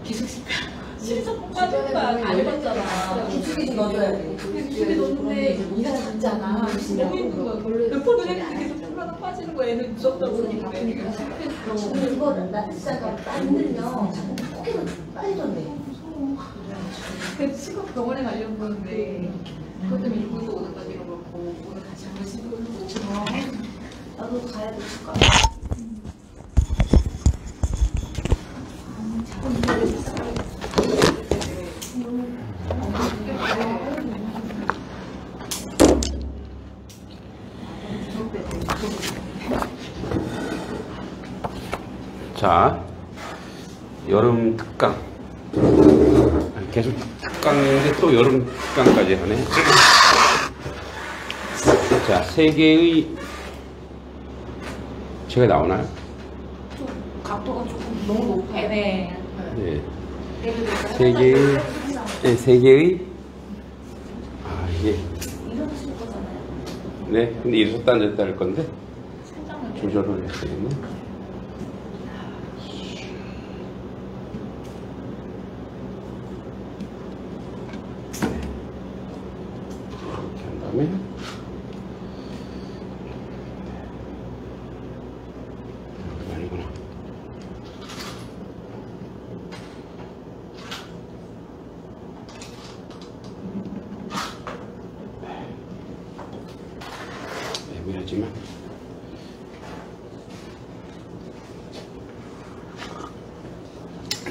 기숙식당 실적 빠진 거야. 안 해봤잖아. 기숙이 좀 넣어줘야 돼. 기숙이 넣는데 이가 작잖아. 너무 힘든 거야. 몇 번을 했는데 계속 불가다 빠지는 거야. 애는 무섭다고 그러는데. 그거 날짜가 빠지면 포기가 빠지던데. 그 친구 병원에 가려고 그러는데 그것 때문에 일본도 오늘까지 이런 걸 보고 오늘 같이 한번 시도해보고. 나도 가야 될까? 자, 여름 특강. 계속 특강인데 또 여름 특강까지 하네. 자, 세계의 제가 나오나요? 좀 각도가 조금 너무 높아요. 네. 네. 세계의, 네, 세계의, 아, 이게. 일어나실 거잖아요. 네, 근데 일어섰다 앉았다 할 건데, 살짝만 조절을 해야 되겠네. 이렇게 한 다음에, 아니구나. 애매하지만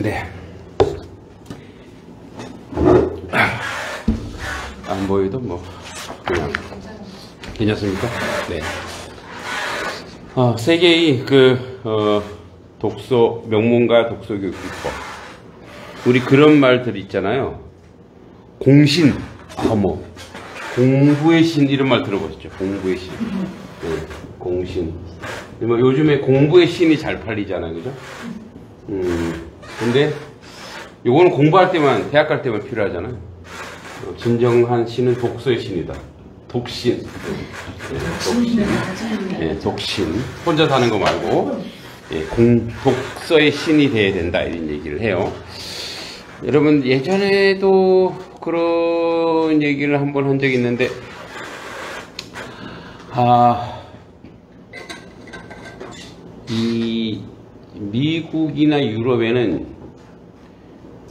네. 안 보여도 뭐 그냥 괜찮습니까? 네. 세계의 독서 명문가 독서교육비법. 우리 그런 말들 있잖아요. 공신, 뭐 공부의 신 이런 말 들어보셨죠? 공부의 신. 네, 공신. 뭐 요즘에 공부의 신이 잘 팔리잖아요, 그죠? 근데 요거는 공부할 때만, 대학 갈 때만 필요하잖아요. 진정한 신은 독서의 신이다. 독신. 네, 독신. 네, 독신. 혼자 사는 거 말고, 예, 독서의 신이 돼야 된다. 이런 얘기를 해요. 여러분, 예전에도 그런 얘기를 한번 한 적이 있는데, 이 미국이나 유럽에는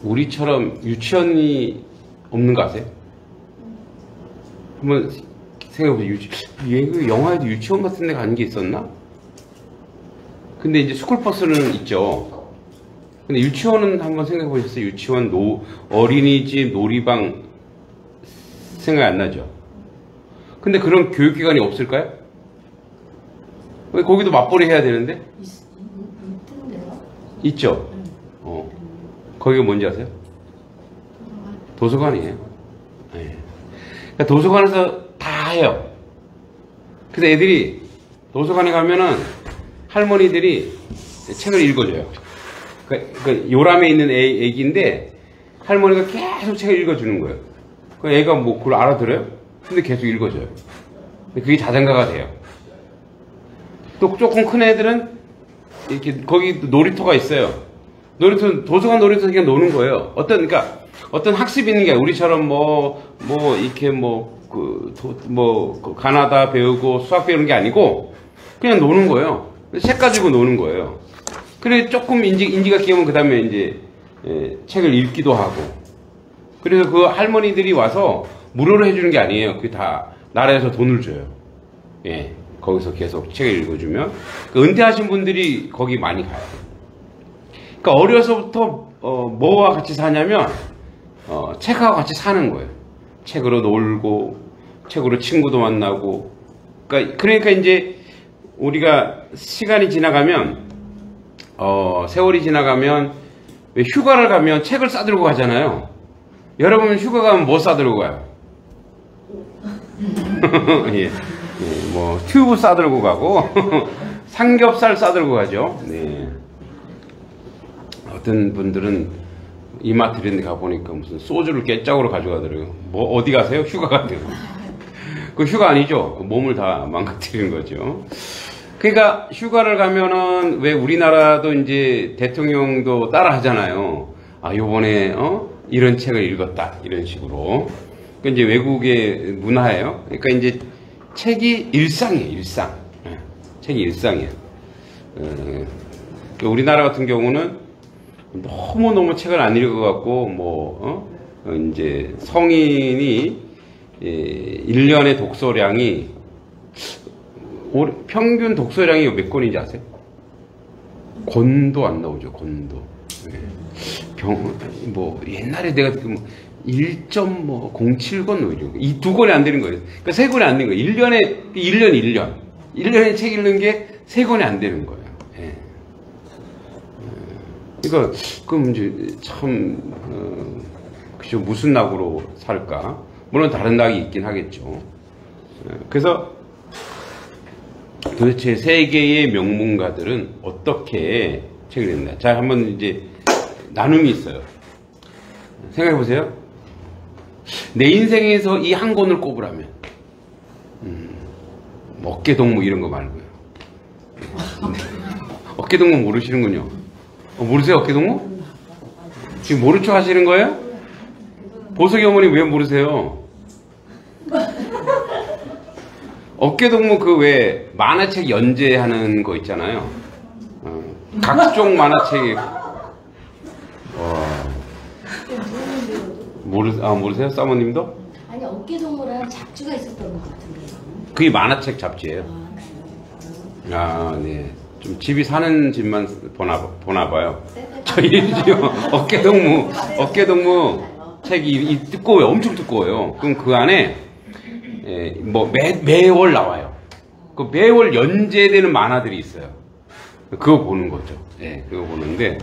우리처럼 유치원이 없는 거 아세요? 한번 생각해보세요. 영화에도 유치원 같은 데 가는 게 있었나? 근데 이제 스쿨버스는 있죠. 근데 유치원은 한번 생각해보셨어요? 유치원, 어린이집, 놀이방 생각 안 나죠? 근데 그런 교육기관이 없을까요? 거기도 맞벌이 해야 되는데? 있던데요? 있죠? 거기가 뭔지 아세요? 도서관이에요. 네. 그러니까 도서관에서 다 해요. 그래서 애들이 도서관에 가면은 할머니들이 책을 읽어줘요. 그러니까 요람에 있는 애기인데 할머니가 계속 책을 읽어주는 거예요. 그 애가 뭐 그걸 알아들어요? 근데 계속 읽어줘요. 그게 자장가가 돼요. 또 조금 큰 애들은 이렇게 거기 놀이터가 있어요. 도서관 놀이터 그냥 노는 거예요. 그러니까 어떤 학습이 있는 게 아니라 우리처럼 이렇게 가나다 배우고 수학 배우는 게 아니고 그냥 노는 거예요. 책 가지고 노는 거예요. 그래 조금 인지가 끼우면 그 다음에 이제 책을 읽기도 하고. 그래서 그 할머니들이 와서 무료로 해주는 게 아니에요. 그게 다 나라에서 돈을 줘요. 예, 거기서 계속 책을 읽어주면 은퇴하신 분들이 거기 많이 가요. 그러니까 어려서부터 뭐와 같이 사냐면 책하고 같이 사는 거예요. 책으로 놀고 책으로 친구도 만나고. 그러니까 이제 우리가 시간이 지나가면 세월이 지나가면 왜 휴가를 가면 책을 싸들고 가잖아요. 여러분 휴가 가면 뭐 싸들고 가요? 예, 뭐 튜브 싸들고 가고 삼겹살 싸들고 가죠. 네. 어떤 분들은 이마트 이런 데 가보니까 무슨 소주를 깨짝으로 가져가더라고요. 뭐 어디 가세요? 휴가 가세요. 그 휴가 아니죠. 몸을 다 망가뜨리는 거죠. 그러니까 휴가를 가면은 왜 우리나라도 이제 대통령도 따라 하잖아요. 아, 요번에, 이런 책을 읽었다. 이런 식으로. 그 이제 외국의 문화예요. 그러니까 이제 책이 일상이에요, 일상. 책이 일상이에요. 우리나라 같은 경우는 너무너무 책을 안 읽어갖고, 이제 성인이 1년의 독서량이, 평균 독서량이 몇 권인지 아세요? 권도 안 나오죠, 권도. 옛날에 내가 1.07권 이 2권이 안 되는 거예요. 그러니까 3권이 안 되는 거예요. 1년에 책 읽는 게 3권이 안 되는 거예요. 예. 그러니까 그럼 이제 참 그죠, 무슨 낙으로 살까? 물론 다른 낙이 있긴 하겠죠. 그래서 도대체 세계의 명문가들은 어떻게 책을 읽나? 자, 한번 이제 나눔이 있어요. 생각해 보세요. 내 인생에서 이 한 권을 꼽으라면, 어깨동무 이런 거 말고요. 어깨동무 모르시는군요. 모르세요, 어깨동무? 지금 모른 척 하시는 거예요? 보석이 어머니 왜 모르세요? 어깨동무 그 왜 만화책 연재하는 거 있잖아요. 각종 만화책이. 모르세요? 사모님도? 아니 어깨동무라는 잡지가 있었던 것 같은데요. 그게 만화책 잡지예요. 아, 네. 좀 집이 사는 집만 보나 봐요. 저희 지금 어깨동무 책이 두꺼워요. 엄청 두꺼워요. 그럼 그 안에 매월 나와요. 그 매월 연재되는 만화들이 있어요. 그거 보는 거죠. 네, 그거 보는데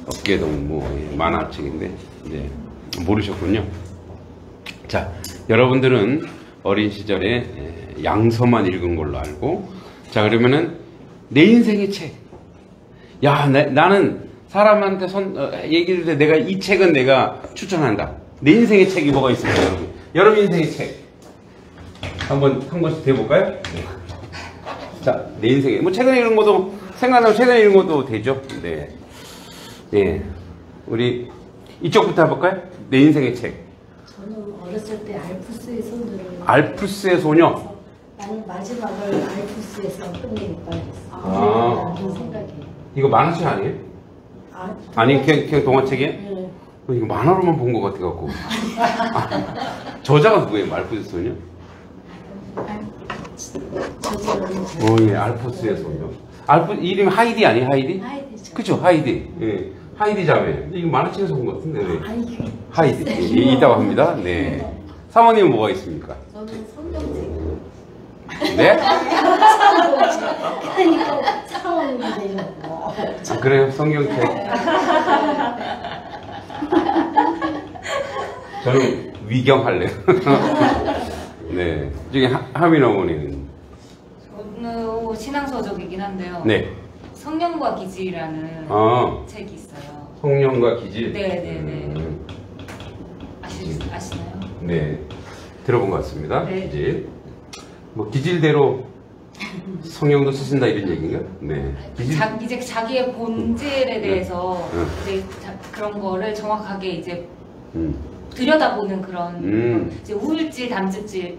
어깨동무 만화책인데, 네, 모르셨군요. 자, 여러분들은 어린 시절에 양서만 읽은 걸로 알고, 자, 그러면은 내 인생의 책. 야, 나는 사람한테 얘기를 해. 내가 이 책은 내가 추천한다. 내 인생의 책이 뭐가 있을까요, 여러분? 여러분 인생의 책. 한 번씩 대볼까요? 네. 자, 내 인생에. 최근에 읽은 것도, 생각나면 최근에 읽은 것도 되죠? 네. 네. 우리, 이쪽부터 해볼까요? 내 인생의 책. 저는 어렸을 때 알프스의 소녀를. 알프스의 소녀? 나는 마지막을 알프스에서 끝내니까 아. 그런 생각이에요. 이거 만화책 아니에요? 아니, 그냥 동화책이에요? 네. 이거 만화로만 본 것 같아갖고. 저자가 누구예요? 알프스의 소녀? 예, 알프스의 소녀. 이름이 하이디 아니에요? 하이디? 하이디죠. 그쵸, 하이디. 예. 하이디 자매. 이거 만화책에서 본 것 같은데. 네. 아니, 하이디. 예, 있다고 합니다. 네. 사모님은 뭐가 있습니까? 저는 성경책. 네? 그러니까 상황이 되는 거. 아, 그래요? 성경책. 저는 위경할래요. 네. 중에 하민 어머니는? 저는 신앙서적이긴 한데요. 네. 성령과 기질이라는 책이 있어요. 성령과 기질? 네네네. 아시나요? 네. 들어본 것 같습니다. 네. 기질. 기질대로 성령도 쓰신다 이런 얘기인가? 네. 이제 자기의 본질에 대해서 이제 그런 거를 정확하게 이제 들여다보는 그런 이제 우울질, 담즙질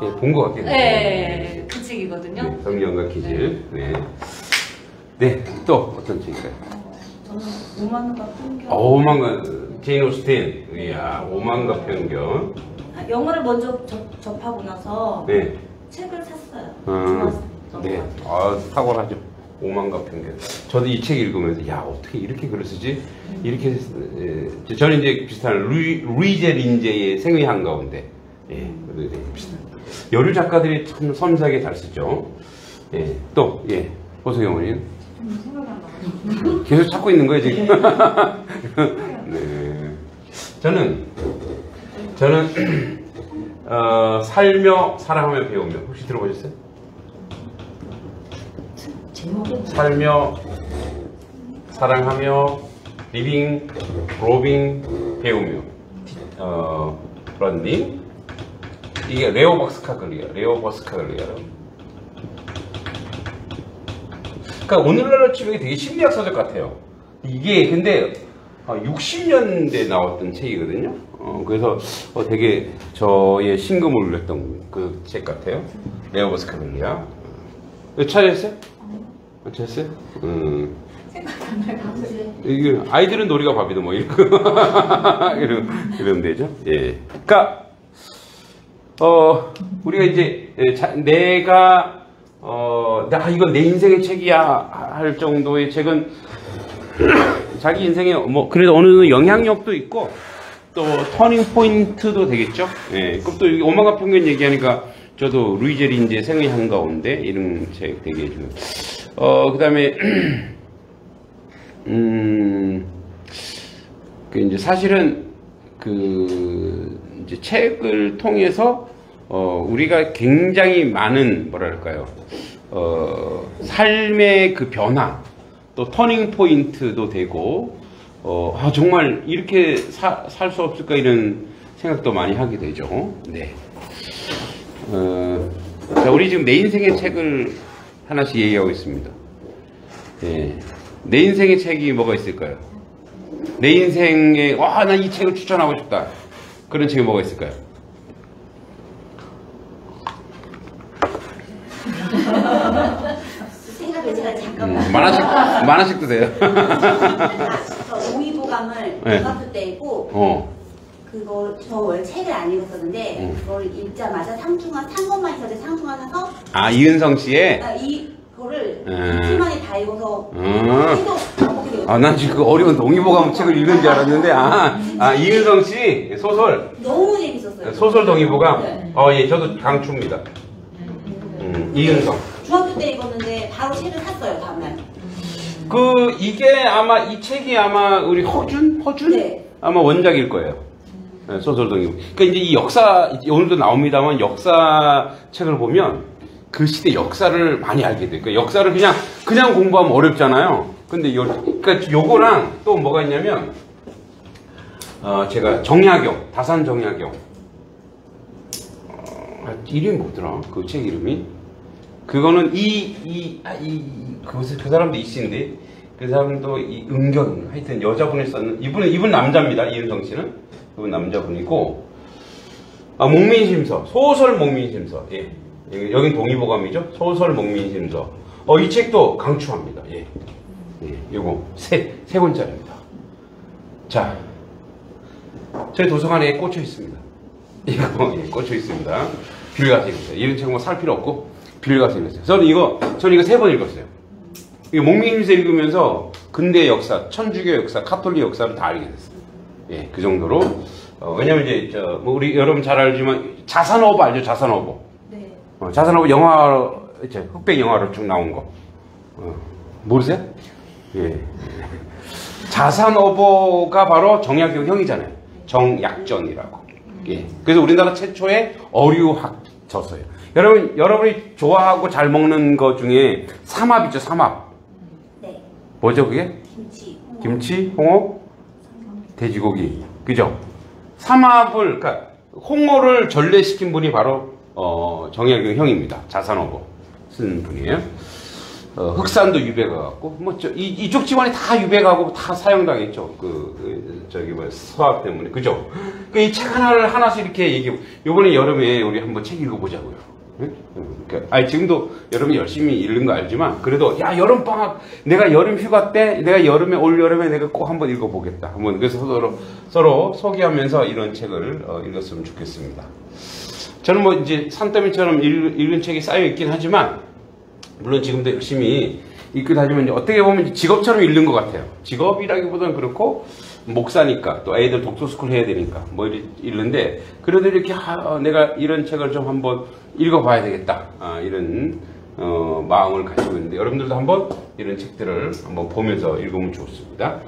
네, 본 것 같긴 해요. 네, 그 책이거든요. 네, 성령과 기질. 네. 네, 또 어떤 책일까요? 저는 오만과 편견. 오만과 제인 오스틴. 이야, 오만과 편견. 영어를 먼저 접하고 나서 네. 책을 샀어요. 네. 탁월하죠. 오만과 편견. 저도 이 책 읽으면서 야, 어떻게 이렇게 글을 쓰지? 이렇게 저는 이제 비슷한 루이제 린제의 생의 한가운데, 예, 비슷한 여류 작가들이 참 섬세하게 잘 쓰죠. 예, 또 보석이 어머니는 생각이 안 나가지고 계속 찾고 있는 거예요 지금. 네. 저는 살며 사랑하며 배우며 혹시 들어보셨어요? 제목은 살며 사랑하며 리빙 로빙 배우며 런닝. 이게 레오 버스카글리아. 그러니까 오늘날로 치면 되게 심리학 서적 같아요. 이게 근데 60년대 나왔던 책이거든요. 그래서 되게 저의 심금을 울렸던 그 책 같아요. 레오버스 카멜리아. 찾았어요? 찾았어요? 생각이 안 나요. 갑자기. 이게 아이들은 놀이가 밥이다 뭐 이러면 되죠. 예. 그러니까 우리가 이제 내가 이건 내 인생의 책이야 할 정도의 책은 자기 인생에 뭐 그래도 어느 정도 영향력도 있고 또 터닝 포인트도 되겠죠. 예. 그럼 또 오만과 편견 얘기하니까 저도 루이제 린즈의 생의 한가운데 이런 책 되게 좀 그다음에 그 이제 사실은 그 이제 책을 통해서 우리가 굉장히 많은 뭐랄까요 삶의 그 변화 또 터닝 포인트도 되고 정말 이렇게 살 수 없을까 이런 생각도 많이 하게 되죠. 네. 자, 우리 지금 내 인생의 책을 하나씩 얘기하고 있습니다. 네. 내 인생의 책이 뭐가 있을까요? 내 인생에 난 이 책을 추천하고 싶다. 그런 책이 뭐가 있을까요? 생각해 제가 잠깐만. 만화책도 돼요. 동의보감을 네. 중학교 때 있고 그거 저 원래 책을 안 읽었었는데 그걸 읽자마자 산 것만 있었는데 상중하 사서 이은성 씨의 이거를 이틀 만에 다 읽어서 계속 반복해 되거든요. 난 지금 그 어려운 동의보감 책을 읽은 줄 알았는데 이은성 씨 소설 너무 재밌었어요. 소설 동의보감. 네. 예, 저도 강추입니다. 이은성. 중학교 때 읽었는데 바로 책을 샀어요 다음날. 이게 아마 이 책이 아마 우리 허준? 네. 아마 원작일 거예요. 네, 소설 동의보감. 그러니까 이제 이 역사 오늘도 나옵니다만 역사 책을 보면 그 시대 역사를 많이 알게 돼요. 그러니까 역사를 그냥 공부하면 어렵잖아요. 근데 그러니까 요거랑 또 뭐가 있냐면 제가 정약용, 다산 정약용 이름이 뭐더라? 그 책 이름이 그거는 그 사람도 이씨인데 그 사람도 이 은경 하여튼 여자분이 썼는 이분 남자입니다. 이은성 씨는 이분 남자분이고 목민심서 소설 목민심서 예. 여긴 동의보감이죠. 소설 목민심서. 이 책도 강추합니다. 예. 요거 세 권짜리입니다. 자, 저희 도서관에 꽂혀 있습니다. 이거 꽂혀 있습니다. 빌 가서 읽었어요. 이런 책 뭐 살 필요 없고 빌 가서 읽었어요. 저는 이거 3번 읽었어요. 이거 목민심서 읽으면서 근대 역사, 천주교 역사, 카톨릭 역사를 다 알게 됐어요. 예, 그 정도로. 왜냐면 이제 뭐 우리 여러분 잘 알지만 자산어보 알죠? 자산어보. 네. 자산어보 영화 흑백 영화로 쭉 나온 거 모르세요? 예. 자산어보가 바로 정약용 형이잖아요. 정약전이라고. 예. 그래서 우리나라 최초의 어류학 저서예요. 여러분이 좋아하고 잘 먹는 것 중에 삼합 있죠, 삼합. 네. 뭐죠, 그게? 김치, 홍어, 돼지고기. 그죠? 삼합을, 그러니까 홍어를 전래시킨 분이 바로 정약용 형입니다. 자산어보 쓴 분이에요. 흑산도 유배가갖고 이쪽 집안이 다 유배가고 다 사형당했죠. 서학 때문에 그죠? 이 책 하나씩 이렇게 얘기해. 요번에 여름에 우리 한번 책 읽어보자고요. 그러니까 지금도 여러분이 열심히 읽는 거 알지만 그래도 여름 방학 내가 여름 휴가 때 내가 올 여름에 내가 꼭 한번 읽어보겠다. 그래서 서로 소개하면서 이런 책을 읽었으면 좋겠습니다. 저는 뭐 이제 산더미처럼 읽은 책이 쌓여 있긴 하지만 물론 지금도 열심히 읽기도 하지만 어떻게 보면 직업처럼 읽는 것 같아요. 직업이라기보다는 그렇고 목사니까 또 애들 독서스쿨 해야 되니까 뭐 읽는데 그래도 이렇게 내가 이런 책을 좀 한번 읽어봐야 되겠다 이런 마음을 가지고 있는데 여러분들도 한번 이런 책들을 한번 보면서 읽으면 좋습니다.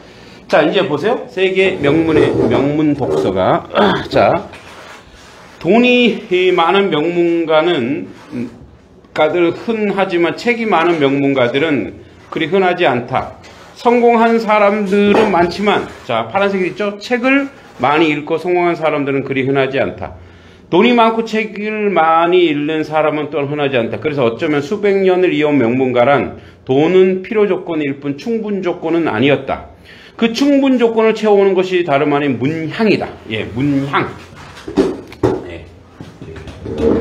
자, 이제 보세요. 세계 명문 독서가 자, 돈이 많은 명문가들 흔하지만 책이 많은 명문가들은 그리 흔하지 않다. 성공한 사람들은 많지만 자, 파란색 있죠? 책을 많이 읽고 성공한 사람들은 그리 흔하지 않다. 돈이 많고 책을 많이 읽는 사람은 또한 흔하지 않다. 그래서 어쩌면 수백 년을 이어온 명문가란 돈은 필요 조건일 뿐 충분 조건은 아니었다. 그 충분 조건을 채워오는 것이 다름 아닌 문향이다. 예, 문향. 예,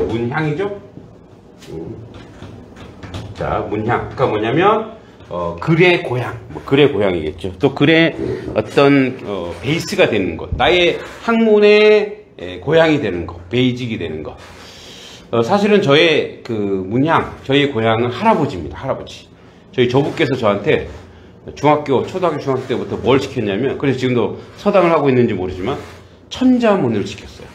문향이죠? 자, 문향. 그러니까 뭐냐면, 글의 고향. 뭐 글의 고향이겠죠. 또 글의 어떤, 베이스가 되는 것. 나의 학문의 고향이 되는 것. 베이직이 되는 것. 사실은 저의 그 문향, 저희 고향은 할아버지입니다. 할아버지. 저희 조부께서 저한테 초등학교, 중학교 때부터 뭘 시켰냐면, 그래서 지금도 서당을 하고 있는지 모르지만, 천자문을 시켰어요.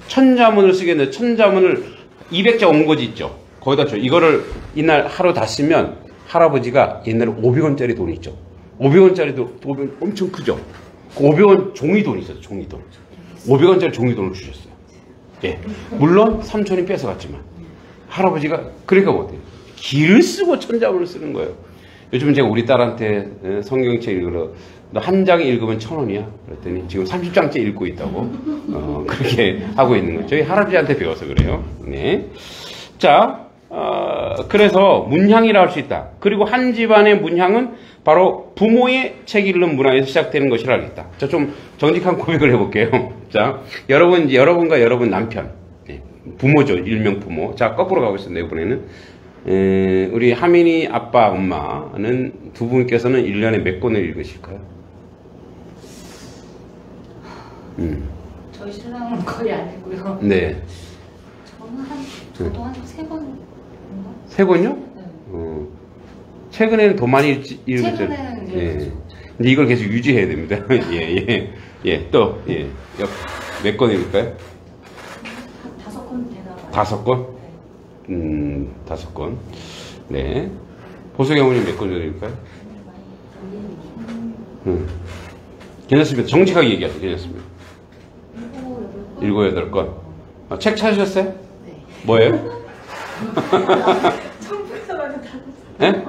천자문을 쓰겠는데, 천자문을 200자 온거지 있죠? 거기다 줘. 이거를 이날 하루 다 쓰면, 할아버지가 옛날에 500원짜리 돈이 있죠? 500원짜리 돈 엄청 크죠? 500원 종이돈 있었어요, 종이돈. 500원짜리 종이돈을 주셨어요. 예. 물론, 삼촌이 뺏어갔지만, 할아버지가, 그러니까 뭐 어때요? 기를 쓰고 천자문을 쓰는 거예요. 요즘 제가 우리 딸한테 성경책 읽으러 너 한 장 읽으면 1,000원이야. 그랬더니 지금 30장째 읽고 있다고 그렇게 하고 있는 거예요. 저희 할아버지한테 배워서 그래요. 네. 자, 그래서 문향이라 할 수 있다. 그리고 한 집안의 문향은 바로 부모의 책 읽는 문화에서 시작되는 것이라 알겠다. 자, 좀 정직한 고백을 해볼게요. 자, 여러분과 여러분 남편, 네, 부모죠. 일명 부모. 자, 거꾸로 가고 있습니다. 이번에는. 우리 하민이 아빠, 엄마는 두 분께서는 1년에 몇 권을 읽으실까요? 저희 신랑은 거의 안 읽고요. 네. 저도 한 3권. 3권요? 네. 최근에는 더 많이 읽으셨죠? 최근에는 이제. 예. 근데 이걸 계속 유지해야 됩니다. 예. 또, 예. 몇 권 읽을까요? 5권 되나 봐요. 5권? 5권. 네. 보석이 어머님 몇 권 정도 읽을까요? 괜찮습니다. 정직하게 얘기하세요. 괜찮습니다. 7, 8권. 책 찾으셨어요? 네. 뭐예요? 천국에서 만난 다섯 예?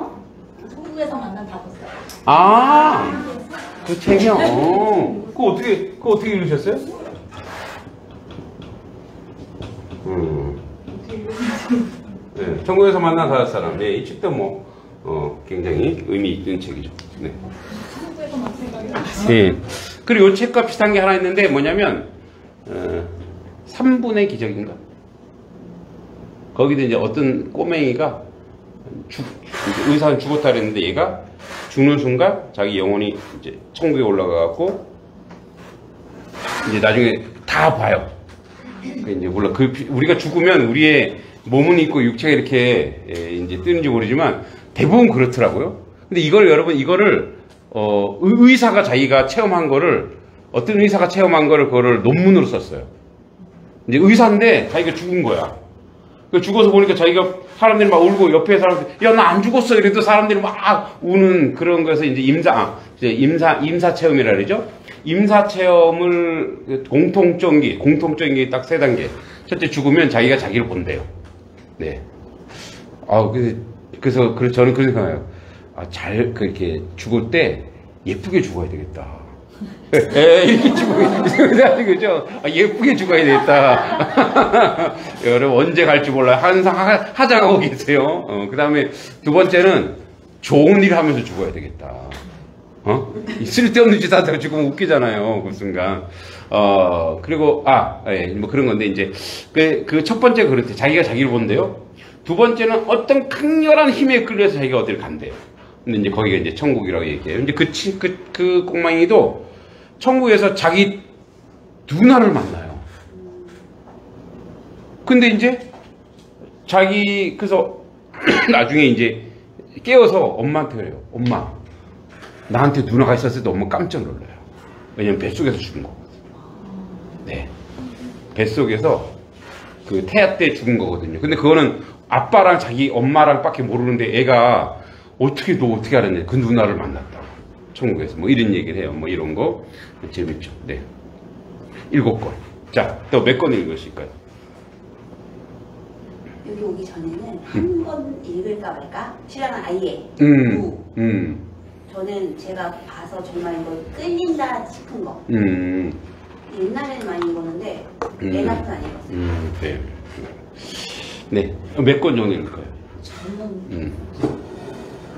천국에서 만난 다섯 살. 아, 그 책이요? 그거 어떻게 읽으셨어요? 네, 천국에서 만난 5사람. 네, 이 책도 굉장히 의미 있는 책이죠. 네. 천국에서만 생각이 나요. 네. 그리고 이 책과 비슷한 게 하나 있는데 뭐냐면, 3분의 기적인가? 거기도 이제 어떤 꼬맹이가 이제 의사는 죽었다 그랬는데 얘가 죽는 순간 자기 영혼이 이제 천국에 올라가고 이제 나중에 다 봐요. 이제 물론 우리가 죽으면 우리의 몸은 있고 육체가 이렇게 이제 뜨는지 모르지만 대부분 그렇더라고요. 근데 이거를 의사가 자기가 체험한 거를 어떤 의사가 체험한 거를 그거를 논문으로 썼어요. 이제 의사인데 자기가 죽은 거야. 죽어서 보니까 자기가 사람들이 막 울고 옆에 사람들 야 나 안 죽었어 이래도 사람들이 막 우는 그런 거에서 이제 임사 체험이라 그러죠. 임사 체험을 공통적인 게 딱 3단계. 첫째 죽으면 자기가 자기를 본대요. 네. 그래서 저는 그런 생각해요. 그렇게 죽을 때 예쁘게 죽어야 되겠다. 이렇게 죽어야 되겠죠. 예쁘게 죽어야 되겠다. 여러분 언제 갈지 몰라요. 항상 하장하고 계세요. 그 다음에 두 번째는 좋은 일 하면서 죽어야 되겠다. 쓸데없는 짓 하다가 죽으면 웃기잖아요. 그 순간. 그리고 뭐 그런 건데 이제 그 첫 번째 그렇대. 자기가 자기를 본대요. 두 번째는 어떤 강렬한 힘에 끌려서 자기가 어디를 간대요. 근데 이제 거기가 이제 천국이라고 얘기해요. 이제 그 꼬맹이도 천국에서 자기 누나를 만나요. 근데 이제 그래서 나중에 이제 깨어서 엄마한테 그래요. 엄마, 나한테 누나가 있었을 때 엄마 깜짝 놀라요. 왜냐면 뱃속에서 죽은 거거든요. 네. 뱃속에서 그 태아 때 죽은 거거든요. 근데 그거는 아빠랑 자기 엄마랑 밖에 모르는데 애가 너 어떻게 알았냐. 그 누나를 만났다고. 천국에서. 뭐 이런 얘기를 해요. 뭐 이런 거. 재밌죠. 네. 7권. 자, 또 몇 권 읽으실까요? 여기 오기 전에는 한 번 읽을까 말까? 신랑은 아예. 음. 저는 제가 봐서 정말 이거 끌린다 싶은 거. 옛날에는 많이 읽었는데 옛날은 안 읽었어요. 네. 네. 몇 권 정도 읽을까요? 저는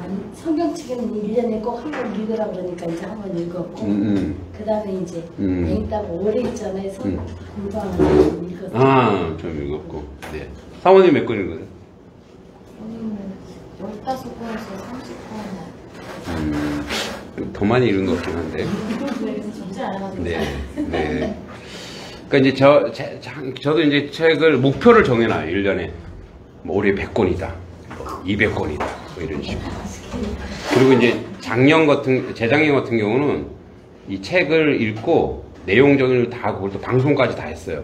아니, 성경책에는 1년에 꼭 한 번 읽으라 그러니까 이제 한 번 읽었고 그 다음에 이제 냉다가 오래 있잖아요. 해서 공부하는 거 읽었어요. 아, 좀 읽었고. 네. 사모님 몇 권 읽었어요? 저는 15권에서 30권. 더 많이 읽은 것 같긴 한데. 그래서 정신 안 해가지고. 네. 네. 그러니까 이제 저도 이제 책을 목표를 정해놔요. 1년에. 뭐 올해 100권이다. 200권이다. 뭐 이런 식으로. 그리고 이제 재작년 같은 경우는 이 책을 읽고 내용 정리를 다 하고 그걸 또 방송까지 다 했어요.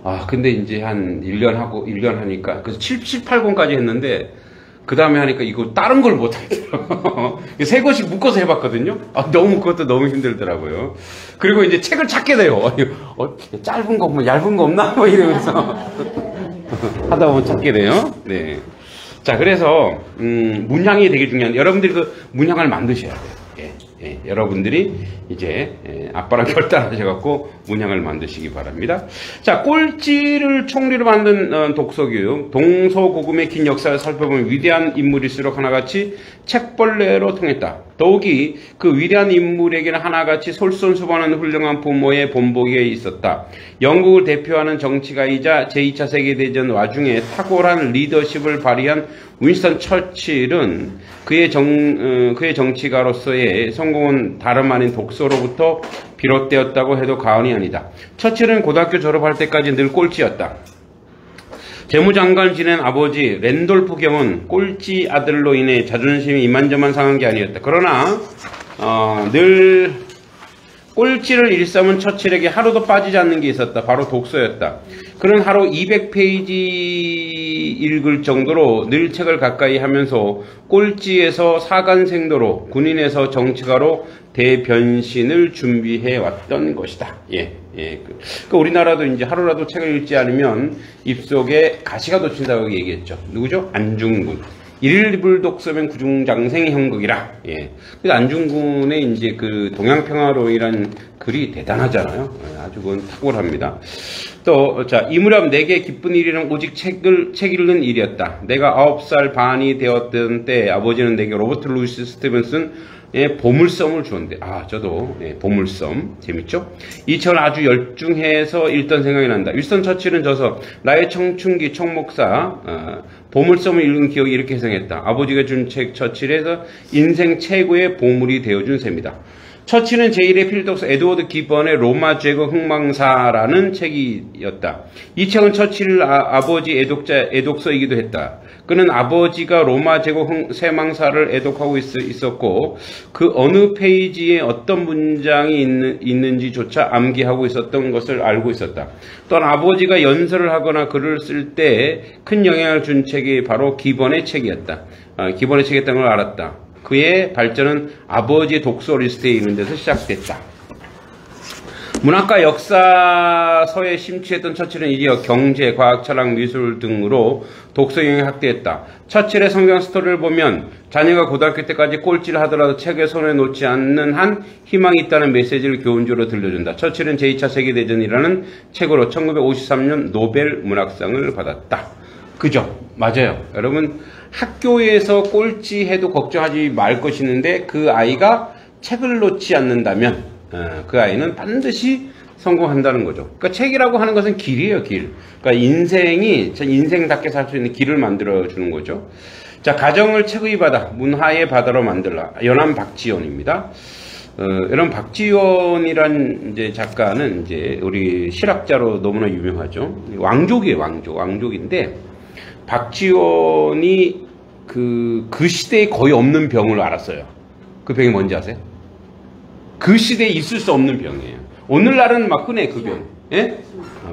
아, 근데 이제 한 1년 하니까 그래서 7, 8권까지 했는데 그 다음에 하니까 이거 다른 걸 못 하겠더라고요. 세 권씩 묶어서 해봤거든요. 아, 그것도 너무 힘들더라고요. 그리고 이제 책을 찾게 돼요. 짧은 거, 뭐 얇은 거 없나? 뭐 이러면서 하다 보면 찾게 돼요. 네. 자, 그래서 문향이 되게 중요한데 여러분들이 그 문향을 만드셔야 돼요. 예, 여러분들이 이제 아빠랑 결단하셔갖고 문향을 만드시기 바랍니다. 자, 꼴찌를 총리로 만든 독서교육, 동서고금의 긴 역사를 살펴보면 위대한 인물일수록 하나같이 책벌레로 통했다. 더욱이 그 위대한 인물에게는 하나같이 솔선수범하는 훌륭한 부모의 본보기에 있었다. 영국을 대표하는 정치가이자 제2차 세계대전 와중에 탁월한 리더십을 발휘한 윈스턴 처칠은 그의 정치가로서의 성공은 다름 아닌 독서로부터 비롯되었다고 해도 과언이 아니다. 처칠은 고등학교 졸업할 때까지 늘 꼴찌였다. 재무장관을 지낸 아버지 랜돌프 경은 꼴찌 아들로 인해 자존심이 이만저만 상한 게 아니었다. 그러나 늘 꼴찌를 일삼은 처칠에게 하루도 빠지지 않는 게 있었다. 바로 독서였다. 그는 하루 200페이지 읽을 정도로 늘 책을 가까이 하면서 꼴찌에서 사관생도로 군인에서 정치가로 대변신을 준비해 왔던 것이다. 그러니까 우리나라도 이제 하루라도 책을 읽지 않으면 입속에 가시가 돋친다고 얘기했죠. 누구죠? 안중근. 일일 독서면 구중장생의 형극이라. 그래서 안중근의 이제 그 동양평화로이란 글이 대단하잖아요. 아주 그건 탁월합니다. 또, 자, 이 무렵 내게 기쁜 일이는 오직 책 읽는 일이었다. 내가 9살 반이 되었던 때 아버지는 내게 로버트 루이스 스티븐슨의 보물섬을 주었는데, 저도 보물섬 재밌죠? 이 책을 아주 열중해서 읽던 생각이 난다. 윌슨 처칠은 저서 나의 청춘기 총목사 보물섬을 읽은 기억이 이렇게 해석했다. 아버지가 준 책 처칠에서 인생 최고의 보물이 되어준 셈이다. 처칠은 제1의 필독서 에드워드 기번의 로마 제국 흥망사라는 책이었다. 이 책은 처칠 아버지 애독서이기도 했다. 그는 아버지가 로마 제국 세망사를 애독하고 있었고 그 어느 페이지에 어떤 문장이 있는지조차 암기하고 있었던 것을 알고 있었다. 또한 아버지가 연설을 하거나 글을 쓸 때 큰 영향을 준 책이 바로 기번의 책이었다. 기번의 책이었다는 걸 알았다. 그의 발전은 아버지의 독서 리스트에 있는 데서 시작됐다. 문학과 역사서에 심취했던 처칠은 이어 경제, 과학, 철학, 미술 등으로 독서 영역이 확대했다. 처칠의 성경 스토리를 보면 자녀가 고등학교 때까지 꼴찌를 하더라도 책에 손에 놓지 않는 한 희망이 있다는 메시지를 교훈적으로 들려준다. 처칠은 제2차 세계대전이라는 책으로 1953년 노벨 문학상을 받았다. 그죠? 맞아요. 여러분 학교에서 꼴찌해도 걱정하지 말 것이 있는데 그 아이가 책을 놓지 않는다면 그 아이는 반드시 성공한다는 거죠. 그러니까 책이라고 하는 것은 길이에요, 길. 그러니까 인생이 인생답게 살 수 있는 길을 만들어 주는 거죠. 자, 가정을 책의 바다, 문화의 바다로 만들라. 연암 박지원입니다. 여러분 박지원이란 이제 작가는 이제 우리 실학자로 너무나 유명하죠. 왕족이에요, 왕족인데 박지원이 그 시대에 거의 없는 병을 알았어요. 그 병이 뭔지 아세요? 그 시대에 있을 수 없는 병이에요. 오늘날은 막 흔해, 그 병. 예?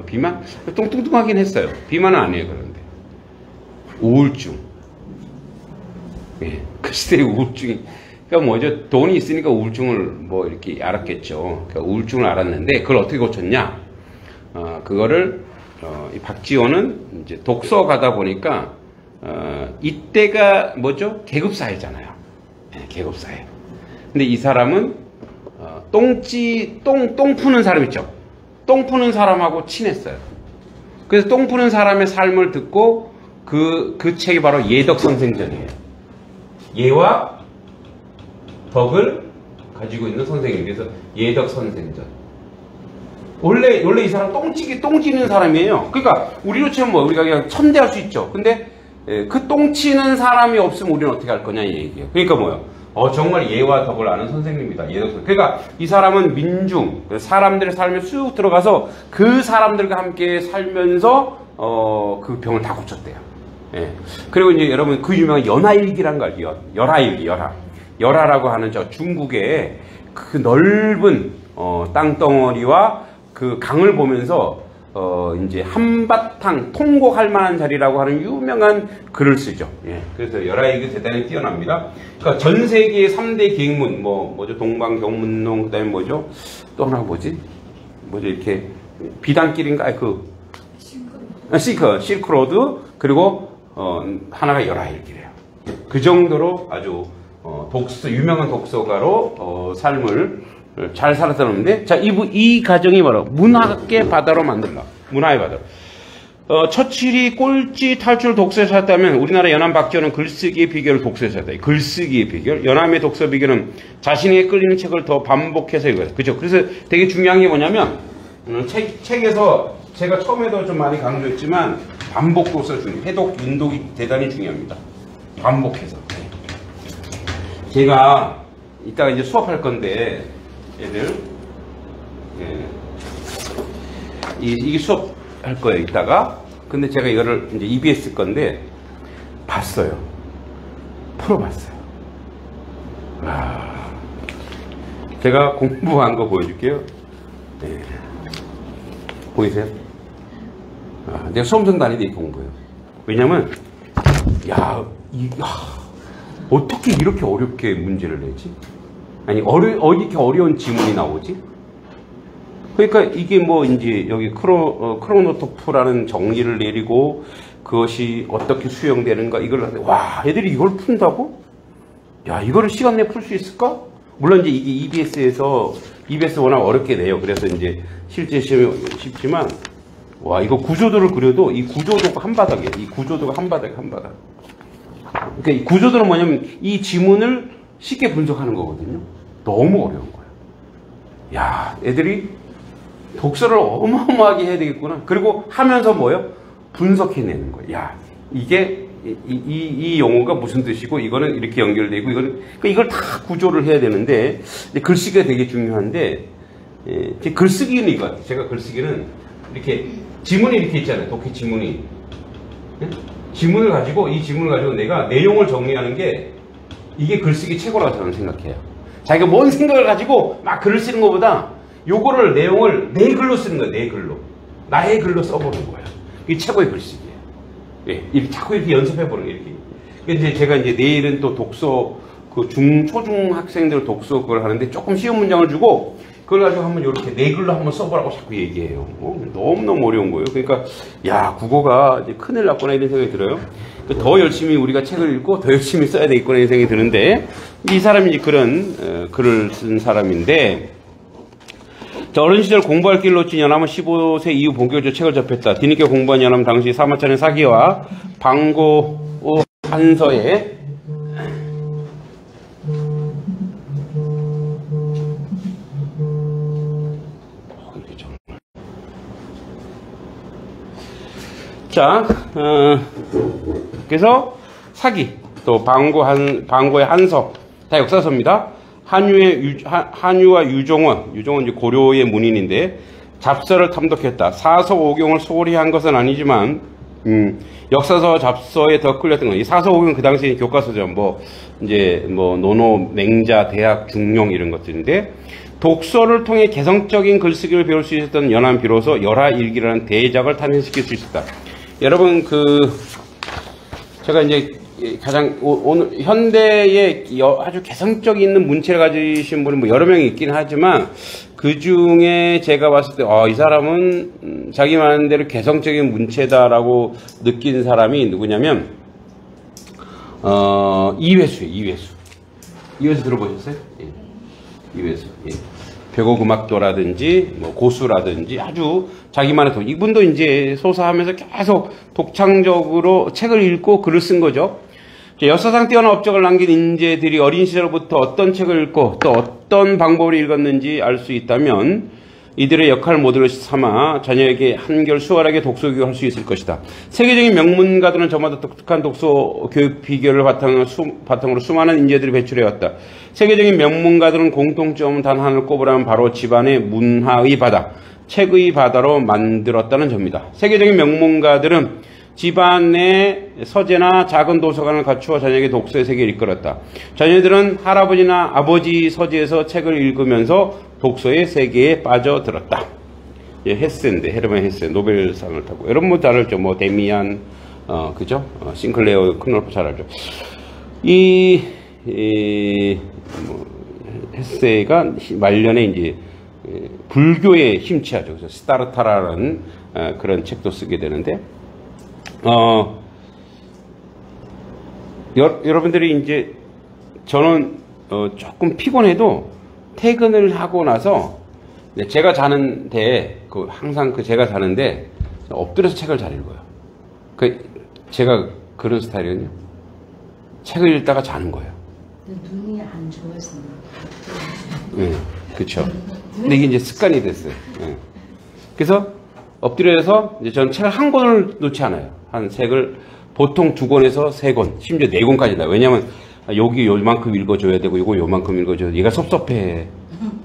비만? 뚱뚱하긴 했어요. 비만은 아니에요, 그런데. 우울증. 그 시대에 우울증이. 그러니까 뭐죠? 돈이 있으니까 우울증을 뭐 이렇게 알았겠죠. 그러니까 우울증을 알았는데, 그걸 어떻게 고쳤냐? 그거를, 이 박지원은 이제 독서 가다 보니까, 이때가 뭐죠? 계급사회잖아요. 계급사회. 근데 이 사람은 똥 푸는 사람 있죠? 똥 푸는 사람하고 친했어요. 그래서 똥 푸는 사람의 삶을 듣고 그 책이 바로 예덕선생전이에요. 예와 덕을 가지고 있는 선생님. 그래서 예덕선생전. 원래 이 사람 똥 찌는 사람이에요. 그러니까 우리로 치면 뭐 우리가 그냥 천대할 수 있죠. 근데 그 똥 치는 사람이 없으면 우리는 어떻게 할 거냐 이 얘기예요. 그러니까 뭐요? 정말 예와 덕을 아는 선생님이다. 예덕선. 그러니까 이 사람은 민중, 사람들의 삶에 쑥 들어가서 그 사람들과 함께 살면서 그 병을 다 고쳤대요. 예. 그리고 이제 여러분 그 유명한 연하일기란 거 알죠? 열하일기, 열하라고 하는 저 중국의 그 넓은 땅덩어리와 그 강을 보면서 이제 한바탕 통곡할 만한 자리라고 하는 유명한 글을 쓰죠. 예. 그래서 열하일기 대단히 뛰어납니다. 그러니까 전 세계의 3대 기행문, 뭐죠? 동방경문론, 그 다음에 뭐죠? 또 하나 뭐죠? 이렇게 비단길인가? 실크로드, 그리고 하나가 열하일기래요. 그 정도로 아주 유명한 독서가로 삶을 잘 살았었는데, 자, 이 가정이 바로 문학의 바다로 만들라. 문화의 바다로. 처칠이 꼴찌 탈출 독서에 찾았다면 우리나라 연암 박지원은 글쓰기의 비결을 독서에 찾았다. 글쓰기의 비결. 연암의 독서 비결은 자신에게 끌리는 책을 더 반복해서 읽어요. 그죠? 그래서 되게 중요한 게 뭐냐면, 책에서 제가 처음에도 좀 많이 강조했지만, 반복 독서 중요해요. 해독, 윤독이 대단히 중요합니다. 반복해서. 제가 이따가 이제 수업할 건데, 얘들, 이게 수업할 거예요, 이따가. 근데 제가 이거를 이제 EBS 건데, 봤어요. 풀어봤어요. 제가 공부한 거 보여줄게요. 네. 보이세요? 내가 수험생 다니는데 이렇게 공부해요. 왜냐면, 어떻게 이렇게 어렵게 문제를 내지? 아니, 이렇게 어려운 지문이 나오지? 그러니까 이게 뭐, 이제, 여기 크로노토프라는 정리를 내리고, 그것이 어떻게 수용되는가, 애들이 이걸 푼다고? 야, 이거를 시간 내에 풀 수 있을까? 물론 이제 이게 EBS 워낙 어렵게 내요. 그래서 이제 실제 시험이 쉽지만, 이거 구조도를 그려도 이 구조도가 한바닥이에요. 이 구조도가 한바닥. 그러니까 이 구조도는 뭐냐면 이 지문을 쉽게 분석하는 거거든요. 너무 어려운 거예요. 야, 애들이 독서를 어마어마하게 해야 되겠구나. 그리고 하면서 뭐요? 분석해내는 거예요. 야, 이게 이 용어가 무슨 뜻이고 이거는 이렇게 연결되고 이걸 다 구조를 해야 되는데 글쓰기가 되게 중요한데 제 글쓰기는 이거. 제가 글쓰기는 이렇게 지문이 이렇게 있잖아요. 독해 지문이. 지문을 가지고 내가 내용을 정리하는 게 이게 글쓰기 최고라고 저는 생각해요. 자기가 뭔 생각을 가지고 막 글을 쓰는 것보다 요거를 내용을 내 글로 쓰는 거예요. 내 글로. 나의 글로 써보는 거예요. 이게 최고의 글쓰기예요. 예, 이렇게 자꾸 이렇게 연습해보는 거예요. 이렇게. 이제 제가 이제 내일은 또 독서, 초중 학생들 독서 그걸 하는데 조금 쉬운 문장을 주고 그걸 가지고 한번 이렇게 내 글로 한번 써보라고 자꾸 얘기해요. 너무너무 어려운 거예요. 그러니까, 야, 국어가 이제 큰일 났구나 이런 생각이 들어요. 더 열심히 우리가 책을 읽고 더 열심히 써야 되겠구나 이런 생각이 드는데, 이 사람이 이제 그런, 글을 쓴 사람인데, 어린 시절 공부할 길을 놓친 연암은 15세 이후 본격적으로 책을 접했다. 뒤늦게 공부한 연암은 당시 사마천의 사기와 방고 한서에 자, 그래서 사기, 또 방고의 한서, 다 역사서입니다. 한유와 유종원 이제 고려의 문인인데 잡서를 탐독했다. 사서오경을 소홀히 한 것은 아니지만 역사서 잡서에 더 끌렸던 건 이 사서오경은 그 당시 교과서죠. 노노, 맹자, 대학, 중용 이런 것들인데 독서를 통해 개성적인 글쓰기를 배울 수 있었던 연암 비로소 열하일기라는 대작을 탄생시킬 수 있었다. 여러분 제가 이제 가장 오늘 현대에 아주 개성적이 있는 문체를 가지신 분이 여러 명이 있긴 하지만 그 중에 제가 봤을 때 이 사람은 자기 말대로 개성적인 문체다라고 느낀 사람이 누구냐면 이회수예요. 이회수 들어보셨어요? 예. 이회수. 예. 벽옥음악도라든지 뭐 고수라든지 아주 자기만의 이분도 이제 소사하면서 계속 독창적으로 책을 읽고 글을 쓴 거죠. 역사상 뛰어난 업적을 남긴 인재들이 어린 시절부터 어떤 책을 읽고 또 어떤 방법으로 읽었는지 알 수 있다면 이들의 역할 모델을 삼아 자녀에게 한결 수월하게 독서 교육을 할 수 있을 것이다. 세계적인 명문가들은 저마다 독특한 독서 교육 비결을 바탕으로 수많은 인재들이 배출해왔다. 세계적인 명문가들은 공통점은 단 하나를 꼽으라면 바로 집안의 문화의 바다, 책의 바다로 만들었다는 점이다. 세계적인 명문가들은 집안의 서재나 작은 도서관을 갖추어 자녀에게 독서의 세계를 이끌었다. 자녀들은 할아버지나 아버지 서재에서 책을 읽으면서 독서의 세계에 빠져들었다. 예, 헤세인데, 헤르만 헤세, 노벨상을 타고. 여러분 잘 알죠? 뭐, 데미안, 그죠? 싱클레어, 크놀프 잘 알죠? 헤세가 말년에 이제, 불교에 심취하죠. 그래서 스타르타라는 그런 책도 쓰게 되는데, 여러분들이 이제, 저는, 조금 피곤해도 퇴근을 하고 나서, 제가 자는데, 항상 제가 자는데, 엎드려서 책을 잘 읽어요. 제가 그런 스타일이거든요. 책을 읽다가 자는 거예요. 눈이 안 좋아서. 네, 그쵸. 근데 이게 이제 습관이 됐어요. 네. 그래서, 엎드려서, 이제 저는 책을 한 권을 놓지 않아요. 한 책을 보통 2권에서 3권, 심지어 4권까지 다. 왜냐면, 여기 요만큼 읽어줘야 되고, 이거 요만큼 읽어줘야 되고, 얘가 섭섭해.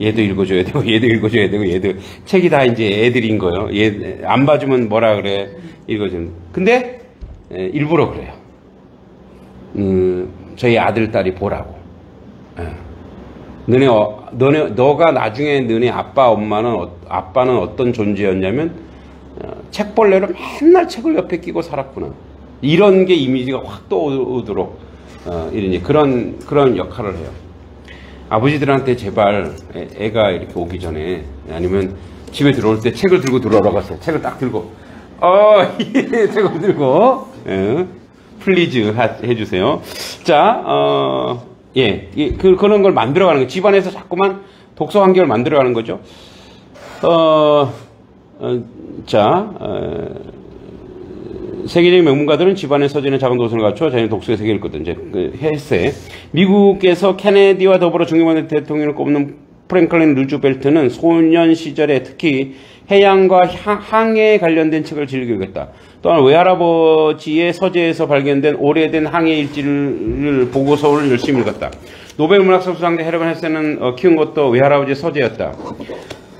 얘도 읽어줘야 되고, 얘도 읽어줘야 되고, 얘도. 책이 다 이제 애들인 거예요. 얘, 안 봐주면 뭐라 그래. 읽어주는. 근데, 일부러 그래요. 저희 아들, 딸이 보라고. 너가 나중에 너네 아빠, 아빠는 어떤 존재였냐면, 책벌레로 맨날 책을 옆에 끼고 살았구나. 이런 게 이미지가 확 떠오르도록, 그런 역할을 해요. 아버지들한테 제발 애가 이렇게 오기 전에 아니면 집에 들어올 때 책을 들고 들어오라고 하세요. 책을 딱 들고 책을 들고 플리즈 해주세요. 자, 그런 걸 만들어가는 거예요. 집안에서 자꾸만 독서 환경을 만들어가는 거죠. 세계적인 명문가들은 집안의 서재는 작은 도서를 갖춰 자신의 독서의 세계를 읽거든. 이제 헤세. 미국에서 케네디와 더불어 중요한 대통령을 꼽는 프랭클린 루즈벨트는 소년 시절에 특히 해양과 항해에 관련된 책을 즐겨 읽었다. 또한 외할아버지의 서재에서 발견된 오래된 항해 일지를 보고서를 열심히 읽었다. 노벨 문학상 수상자 헤르만 헤세는 키운 것도 외할아버지의 서재였다.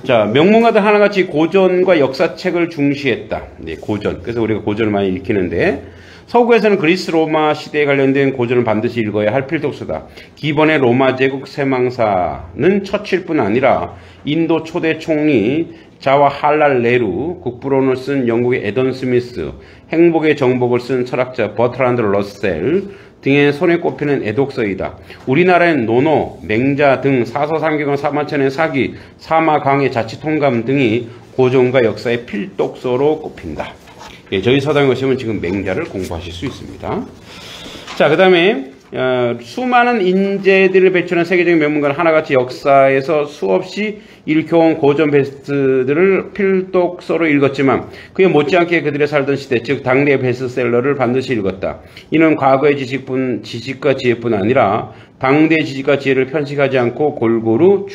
자, 명문가들 하나같이 고전과 역사책을 중시했다. 네, 고전. 그래서 우리가 고전을 많이 읽히는데, 서구에서는 그리스 로마 시대에 관련된 고전을 반드시 읽어야 할 필독서다. 기본의 로마 제국 세망사는 처칠뿐 아니라 인도 초대 총리 자와할랄 네루, 국부론을 쓴 영국의 에던 스미스, 행복의 정복을 쓴 철학자 버트란드 러셀 등의 손에 꼽히는 애독서이다. 우리나라엔 노노, 맹자 등 사서상경과 사마천의 사기, 사마강의 자치통감 등이 고전과 역사의 필독서로 꼽힌다. 예, 저희 서당에 오시면 지금 맹자를 공부하실 수 있습니다. 자, 그 다음에 수많은 인재들을 배출한 세계적인 명문가는 하나같이 역사에서 수없이 일켜온 고전 베스트들을 필독서로 읽었지만 그에 못지않게 그들의 살던 시대, 즉 당대의 베스트셀러를 반드시 읽었다. 이는 과거의 지식과 지혜뿐 아니라 당대의 지식과 지혜를 편식하지 않고 골고루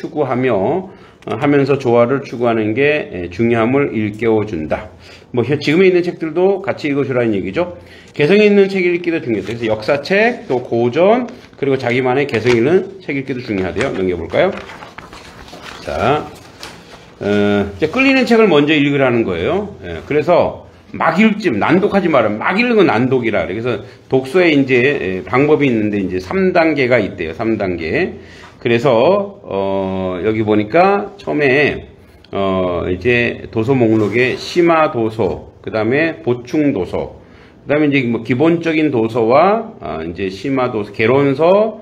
하면서 조화를 추구하는 게 중요함을 일깨워준다. 뭐 지금에 있는 책들도 같이 읽어주라는 얘기죠. 개성이 있는 책 읽기도 중요해요. 그래서 역사책, 또 고전, 그리고 자기만의 개성 있는 책 읽기도 중요하대요. 넘겨볼까요? 자, 이제 끌리는 책을 먼저 읽으라는 거예요. 그래서 막 읽지, 난독하지 마라. 막 읽는 건 난독이라. 그래서 독서에 이제 방법이 있는데 이제 3단계가 있대요. 3단계. 그래서 여기 보니까 처음에 이제 도서 목록에 심화 도서, 그 다음에 보충 도서, 그 다음에 이제 뭐 기본적인 도서와 이제 심화 도서, 개론서,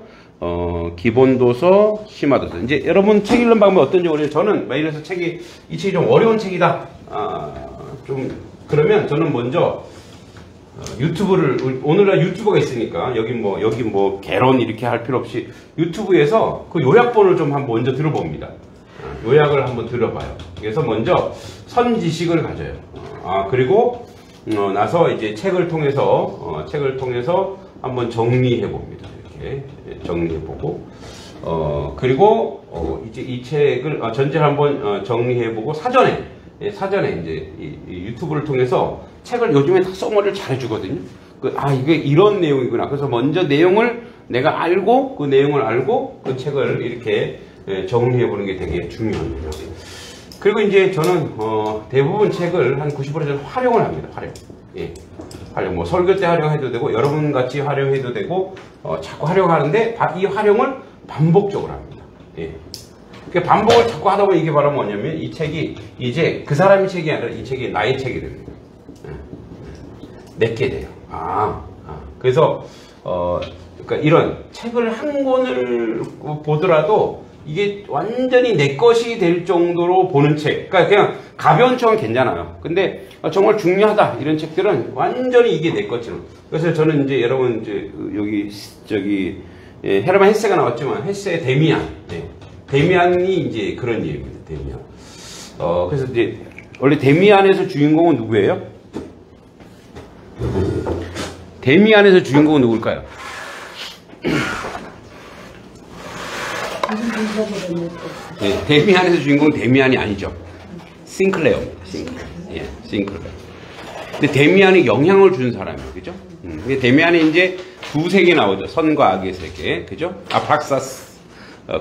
기본 도서, 심화 도서. 이제 여러분 책 읽는 방법이 어떤지 모르겠어요. 저는 이래서 이 책이 좀 어려운 책이다. 그러면 저는 먼저 오늘날 유튜버가 있으니까 여기 뭐 개론 이렇게 할 필요 없이 유튜브에서 그 요약본을 좀 한번 먼저 들어봅니다. 요약을 한번 들어봐요. 그래서 먼저 선지식을 가져요. 그리고 나서 이제 책을 통해서 한번 정리해 봅니다. 이렇게 정리해 보고 그리고 이제 이 책을 전체를 한번 정리해 보고 사전에 이제 이 유튜브를 통해서 책을 요즘에 다 써머리를 잘 해주거든요. 이게 이런 내용이구나. 그래서 먼저 내용을 내가 알고 그 내용을 알고 그 책을 이렇게 정리해 보는 게 되게 중요합니다. 그리고 이제 저는 대부분 책을 한 90% 활용을 합니다. 활용. 뭐 설교 때 활용해도 되고 여러분 같이 활용해도 되고 자꾸 활용하는데 이 활용을 반복적으로 합니다. 그러니까 반복을 자꾸 하다 보면 이게 바로 뭐냐면 이 책이 이제 그 사람의 책이 아니라 이 책이 나의 책이 됩니다. 내게 돼요. 그래서 그러니까 이런 책을 한 권을 보더라도 이게 완전히 내 것이 될 정도로 보는 책. 그러니까 그냥 가벼운 책은 괜찮아요. 근데 정말 중요하다 이런 책들은 완전히 이게 내 것처럼. 그래서 저는 이제 여러분 이제 여기 헤르만 헤세가 나왔지만 헤세의 데미안. 데미안이 이제 그런 얘기입니다. 데미안. 그래서 이제 원래 데미안에서 주인공은 누구예요? 데미안에서 주인공은 누굴까요? 데미안에서 주인공은 데미안이 아니죠. 싱클레어입니다. 싱클레어. 근데 데미안이 영향을 준 사람이에요. 그죠? 근데 데미안이 이제 두 세계 나오죠. 선과 악의 세계. 그죠? 아프락사스.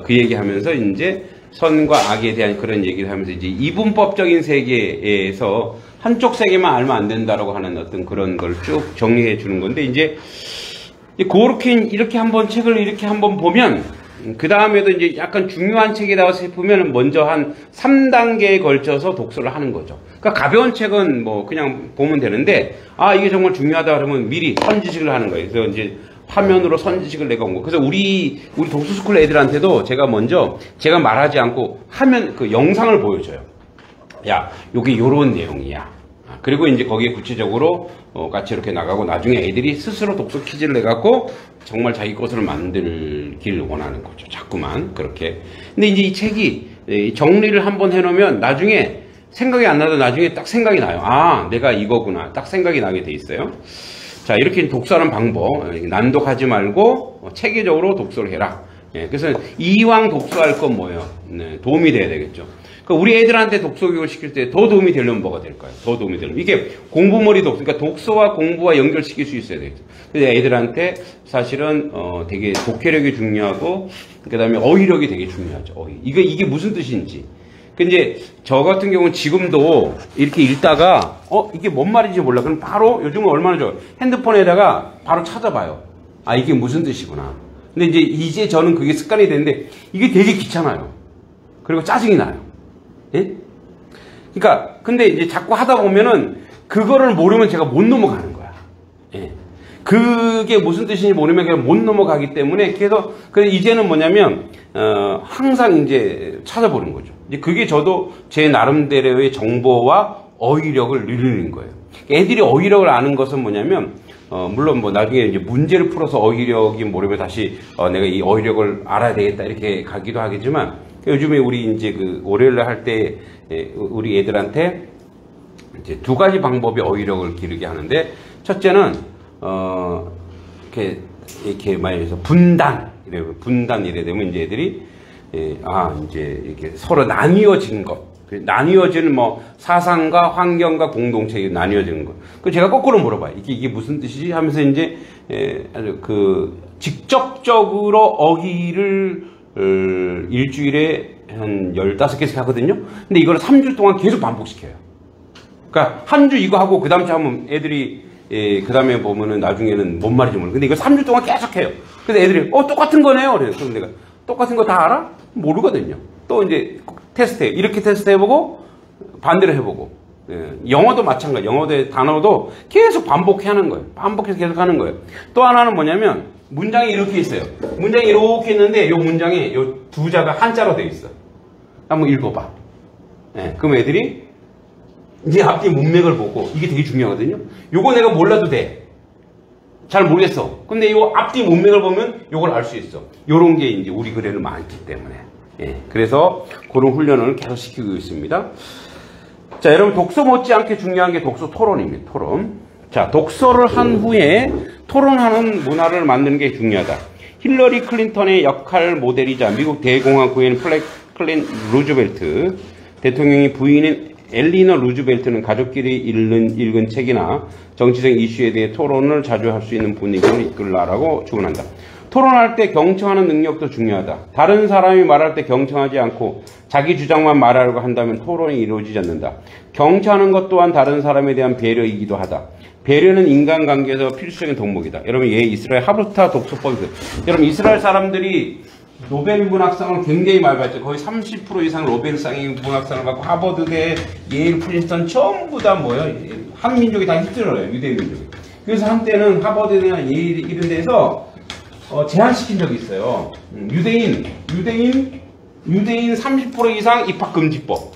그 얘기 하면서 이제 선과 악에 대한 그런 얘기를 하면서 이제 이분법적인 세계에서 한쪽 세계만 알면 안 된다라고 하는 어떤 그런 걸 쭉 정리해 주는 건데 이제 그렇게 이렇게 한번 책을 이렇게 한번 보면 그 다음에도 이제 약간 중요한 책이라고 싶으면 먼저 한 3단계에 걸쳐서 독서를 하는 거죠. 그러니까 가벼운 책은 뭐 그냥 보면 되는데 이게 정말 중요하다 그러면 미리 선지식을 하는 거예요. 그래서 이제 화면으로 선지식을 내가 온 거. 그래서 우리 독서스쿨 애들한테도 제가 먼저 제가 말하지 않고 화면 그 영상을 보여줘요. 야, 요게 요런 내용이야. 그리고 이제 거기에 구체적으로 같이 이렇게 나가고 나중에 애들이 스스로 독서 퀴즈를 내갖고 정말 자기 것을 만들길 원하는 거죠. 자꾸만 그렇게. 근데 이제 이 책이 정리를 한번 해놓으면 나중에 생각이 안 나도 나중에 딱 생각이 나요. 내가 이거구나. 딱 생각이 나게 돼 있어요. 자, 이렇게 독서하는 방법. 난독하지 말고 체계적으로 독서를 해라. 그래서 이왕 독서할 건 뭐예요? 도움이 돼야 되겠죠. 그러니까 우리 애들한테 독서 교육을 시킬 때 더 도움이 되려면 뭐가 될까요? 더 도움이 되려면. 이게 공부머리 독서. 그러니까 독서와 공부와 연결시킬 수 있어야 되겠죠. 그래서 애들한테 사실은 되게 독해력이 중요하고 그 다음에 어휘력이 되게 중요하죠. 어휘. 이게 무슨 뜻인지. 근데 저 같은 경우는 지금도 이렇게 읽다가 이게 뭔 말인지 몰라. 그럼 바로 요즘은 얼마나 좋아요. 핸드폰에다가 바로 찾아봐요. 이게 무슨 뜻이구나. 근데 이제 저는 그게 습관이 되는데 이게 되게 귀찮아요. 그리고 짜증이 나요. 그러니까 근데 이제 자꾸 하다 보면은 그거를 모르면 제가 못 넘어가는 거야. 그게 무슨 뜻인지 모르면 그냥 못 넘어가기 때문에 그래서 이제는 뭐냐면 항상 이제 찾아보는 거죠. 이제 그게 저도 제 나름대로의 정보와 어휘력을 늘리는 거예요. 애들이 어휘력을 아는 것은 뭐냐면 물론 뭐 나중에 이제 문제를 풀어서 어휘력이 모르면 다시 내가 이 어휘력을 알아야 되겠다 이렇게 가기도 하겠지만 요즘에 우리 이제 그 월요일날 할 때 우리 애들한테 이제 두 가지 방법의 어휘력을 기르게 하는데 첫째는 이렇게 말해서 분단 이래 되면 이제 애들이 이제 이렇게 서로 나뉘어진 것, 나뉘어지는 뭐 사상과 환경과 공동체에 나뉘어지는 것. 그 제가 거꾸로 물어봐요. 이게 무슨 뜻이지? 하면서 이제 그 직접적으로 어휘를 일주일에 한 15개씩 하거든요. 근데 이걸 3주 동안 계속 반복시켜요. 그러니까 한 주 이거 하고 그 다음 주 하면 애들이 그 다음에 보면은 나중에는 뭔 말인지 모르겠어요. 근데 이걸 3주 동안 계속 해요. 그래서 애들이 똑같은 거네요. 그래요. 그럼 내가 똑같은 거 다 알아? 모르거든요. 또 이제 테스트해. 이렇게 테스트해보고 반대로 해보고. 영어도 마찬가지. 영어의 단어도 계속 반복하는 거예요. 반복해서 계속 하는 거예요. 또 하나는 뭐냐면 문장이 이렇게 있어요. 문장이 이렇게 있는데 이 문장에 이 두 자가 한자로 되어 있어. 한번 읽어봐. 그럼 애들이 이제 앞뒤 문맥을 보고 이게 되게 중요하거든요. 요거 내가 몰라도 돼. 잘 모르겠어. 근데 이 앞뒤 문맥을 보면 요걸 알 수 있어. 요런 게 이제 우리 글에는 많기 때문에. 예, 그래서 그런 훈련을 계속 시키고 있습니다. 자, 여러분 독서 못지않게 중요한 게 독서 토론입니다. 토론. 자, 독서를 한 후에 토론하는 문화를 만드는 게 중요하다. 힐러리 클린턴의 역할 모델이자 미국 대공화국인 프랭클린 루즈벨트 대통령이 부인인 엘리너 루즈벨트는 가족끼리 읽은 책이나 정치적 이슈에 대해 토론을 자주 할 수 있는 분위기를 이끌라라고 주문한다. 토론할 때 경청하는 능력도 중요하다. 다른 사람이 말할 때 경청하지 않고 자기 주장만 말하려고 한다면 토론이 이루어지지 않는다. 경청하는 것 또한 다른 사람에 대한 배려이기도 하다. 배려는 인간관계에서 필수적인 덕목이다. 여러분, 이스라엘 하브르타 독서법이 있어요. 여러분, 이스라엘 사람들이 노벨 문학상을 굉장히 많이 받죠. 거의 30% 이상 노벨상의 문학상을 받고 하버드대, 예일, 프린스턴 전부 다 뭐예요? 한 민족이 다 힘들어요. 유대 민족이. 그래서 한때는 하버드나 예일 이런 데서 제한시킨 적이 있어요. 유대인 30% 이상 입학 금지법.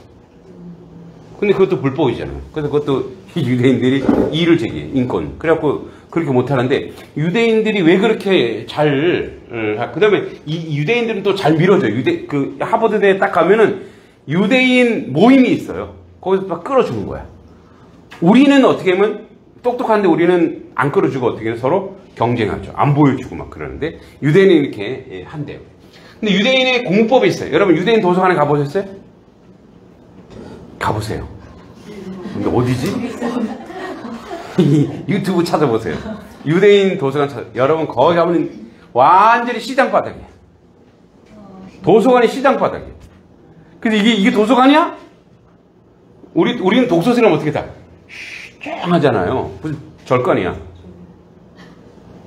근데 그것도 불법이잖아요. 그래서 그것도 유대인들이 이의를 제기해, 인권. 그래갖고 그렇게 못하는데, 유대인들이 왜 그렇게 그 다음에 이 유대인들은 또 잘 밀어줘요. 하버드대에 딱 가면은 유대인 모임이 있어요. 거기서 막 끌어주는 거야. 우리는 어떻게 하면 똑똑한데 우리는 안 끌어주고 어떻게 해서 서로 경쟁하죠. 안 보여주고 막 그러는데, 유대인이 이렇게 한대요. 근데 유대인의 공부법이 있어요. 여러분, 유대인 도서관에 가보셨어요? 가보세요. 근데 어디지? 유튜브 찾아보세요. 유대인 도서관 여러분, 거기 가면 완전히 시장 바닥이에요. 도서관이 시장 바닥이에요. 근데 이게 도서관이야? 우리는 독서실은 어떻게 다 쨍하잖아요. 무슨 절간이야.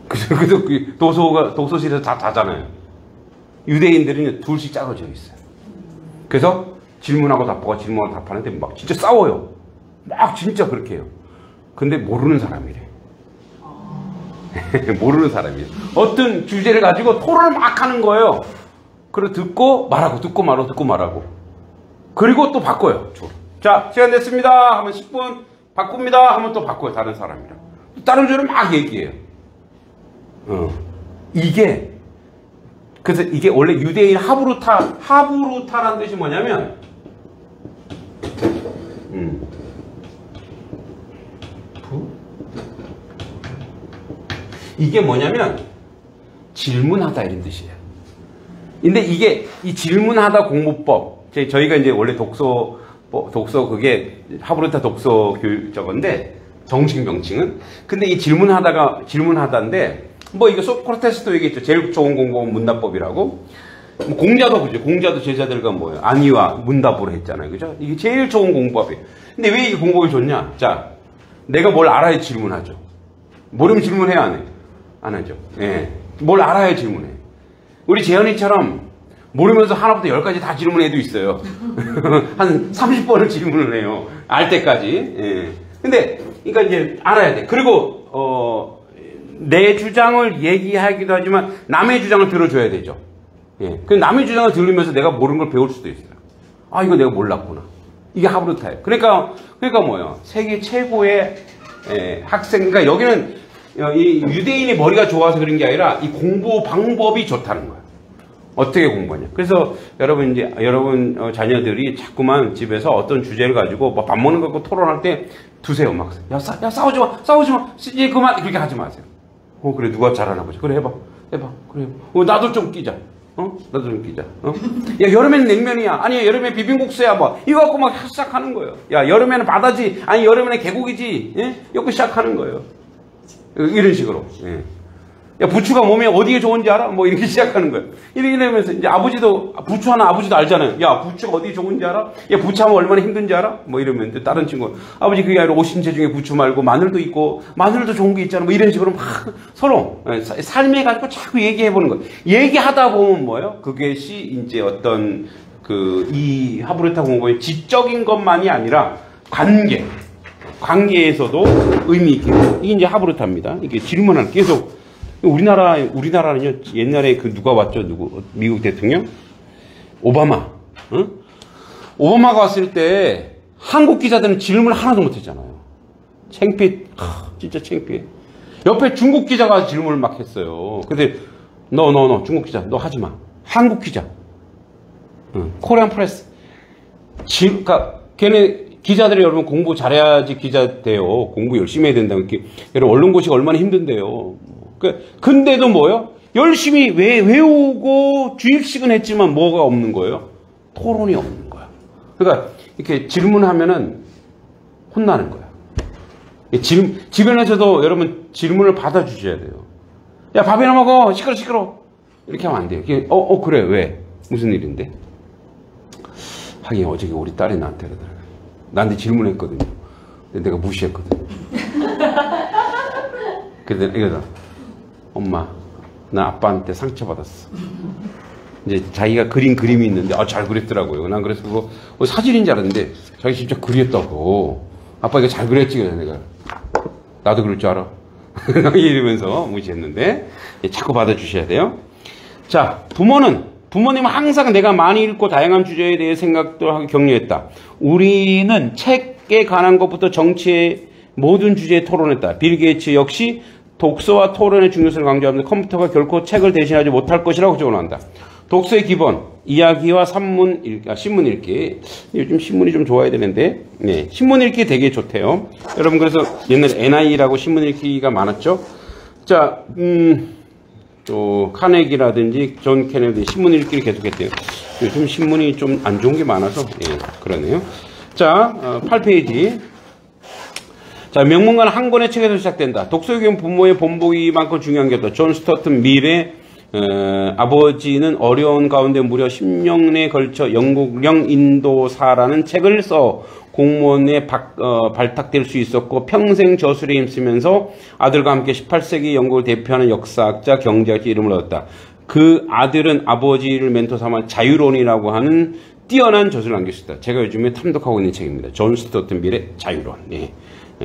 그래서 독서실에서 다 자잖아요. 유대인들은 둘씩 짜여져 있어요. 그래서 질문하고 답하고 질문하고 답하는데 막 진짜 싸워요. 막 진짜 그렇게 해요. 근데 모르는 사람이래. 모르는 사람이에요. 어떤 주제를 가지고 토론을 막 하는 거예요. 그리고 듣고 말하고 듣고 말하고 듣고 말하고. 그리고 또 바꿔요. 자, 시간 됐습니다 하면 10분 바꿉니다 하면 또 바꿔요. 다른 사람이랑. 다른 주제를 막 얘기해요. 그래서 이게 원래 유대인 하브루타라는 뜻이 뭐냐면 이게 뭐냐면 질문하다 이런 뜻이에요. 근데 이 질문하다 공부법, 저희가 이제 원래 독서 그게 하브르타 독서 교육 저건데 정식 명칭은. 근데 이 질문하다인데 뭐 이거 소크라테스도 얘기했죠. 제일 좋은 공부는 문답법이라고. 공자도 그죠. 공자도 제자들과 뭐예요? 안위와 문답으로 했잖아요. 그죠? 이게 제일 좋은 공부법이에요. 근데 왜 이게 공부법이 좋냐? 자, 내가 뭘 알아야 질문하죠. 모르면 질문해야 안 해. 안 하죠. 예. 뭘 알아야 질문해. 우리 재현이처럼 모르면서 하나부터 10까지 다 질문해도 있어요. 한 30번을 질문을 해요. 알 때까지. 예. 근데, 그러니까 이제 알아야 돼. 그리고, 내 주장을 얘기하기도 하지만 남의 주장을 들어줘야 되죠. 예. 그 남의 주장을 들으면서 내가 모르는 걸 배울 수도 있어요. 아, 이거 내가 몰랐구나. 이게 하브르타예요. 그러니까 뭐예요? 세계 최고의 학생, 그러니까 여기는 이 유대인의 머리가 좋아서 그런 게 아니라 이 공부 방법이 좋다는 거예요. 어떻게 공부하냐. 그래서 여러분 자녀들이 자꾸만 집에서 어떤 주제를 가지고 뭐 밥 먹는 거 갖고 토론할 때 두세요. 막. 야, 싸우지 마. 이제 그만. 그렇게 하지 마세요. 그래, 누가 잘하나 보자. 그래, 해봐. 그래. 나도 좀 끼자. 나도 좀 끼자. 야, 여름에는 냉면이야. 아니, 여름에 비빔국수야. 뭐. 이거 갖고 막 시작하는 거예요. 야, 여름에는 바다지. 아니, 여름에는 계곡이지. 예? 이렇게 시작하는 거예요. 이런 식으로. 예. 야, 부추가 몸에 어디에 좋은지 알아? 뭐 이렇게 시작하는 거예요. 이러면서 이제 부추 하나 아버지도 알잖아요. 야, 부추가 어디에 좋은지 알아? 야, 부추하면 얼마나 힘든지 알아? 뭐 이러면 이제 다른 친구, 아버지 그게 아니라 오신채 중에 부추 말고 마늘도 있고, 마늘도 좋은 게 있잖아. 뭐 이런 식으로 막 서로 삶에 가지고 자꾸 얘기해 보는 거예요. 얘기하다 보면 뭐예요? 그것이 이제 어떤 이 하브르타 공부의 지적인 것만이 아니라 관계에서도 의미 있게. 이게 이제 하브르타입니다. 이게 질문을 계속. 우리나라는요, 옛날에 누가 왔죠? 미국 대통령? 오바마. 응? 오바마가 왔을 때 한국 기자들은 질문을 하나도 못 했잖아요. 창피해. 진짜 창피해. 옆에 중국 기자가 질문을 막 했어요. 근데, 너, 중국 기자, 너 하지 마. 한국 기자. 코리안 프레스. 그러니까 걔네 기자들이 여러분 공부 잘해야지 기자 돼요. 공부 열심히 해야 된다고. 여러분 언론고시가 얼마나 힘든데요. 근데도 뭐요? 열심히 외우고 주입식은 했지만 뭐가 없는 거예요? 토론이 없는 거야. 그러니까 이렇게 질문하면은 혼나는 거야. 주변에서도 여러분 질문을 받아주셔야 돼요. 야, 밥이나 먹어. 시끄러. 이렇게 하면 안 돼요. 그래. 왜? 무슨 일인데? 하긴 어저께 우리 딸이 나한테 그러더라고요. 나한테 질문했거든요. 근데 내가 무시했거든요. 그래서 이거다. 엄마, 나 아빠한테 상처받았어. 이제 자기가 그린 그림이 있는데 잘 그렸더라고요. 난 그래서 그거 사진인 줄 알았는데 자기 진짜 그렸다고. 아빠 이거 잘 그렸지. 그래서 내가 나도 그럴 줄 알아. 이러면서 무시했는데 자꾸 받아주셔야 돼요. 자, 부모님은 항상 내가 많이 읽고 다양한 주제에 대해 생각도 하고 격려했다. 우리는 책에 관한 것부터 정치의 모든 주제에 토론했다. 빌 게이츠 역시 독서와 토론의 중요성을 강조하면서 컴퓨터가 결코 책을 대신하지 못할 것이라고 조언한다. 독서의 기본, 이야기와 신문 읽기. 요즘 신문이 좀 좋아야 되는데, 네, 신문 읽기 되게 좋대요. 여러분, 그래서 옛날에 NI라고 신문 읽기가 많았죠? 자, 또, 카네기라든지 존 케네디 신문 읽기를 계속했대요. 요즘 신문이 좀 안 좋은 게 많아서, 예, 그러네요. 자, 8페이지. 자, 명문가는 한 권의 책에서 시작된다. 독서의 경우 부모의 본보기만큼 중요한 게 없다. 존 스튜어트 밀의 아버지는 어려운 가운데 무려 10년에 걸쳐 영국령 인도사라는 책을 써 공무원에 발탁될 수 있었고 평생 저술에 힘쓰면서 아들과 함께 18세기 영국을 대표하는 역사학자, 경제학자 이름을 얻었다. 그 아들은 아버지를 멘토 삼아 자유론이라고 하는 뛰어난 저술을 남겼습니다. 제가 요즘에 탐독하고 있는 책입니다. 존 스튜어트 밀의 자유론. 예.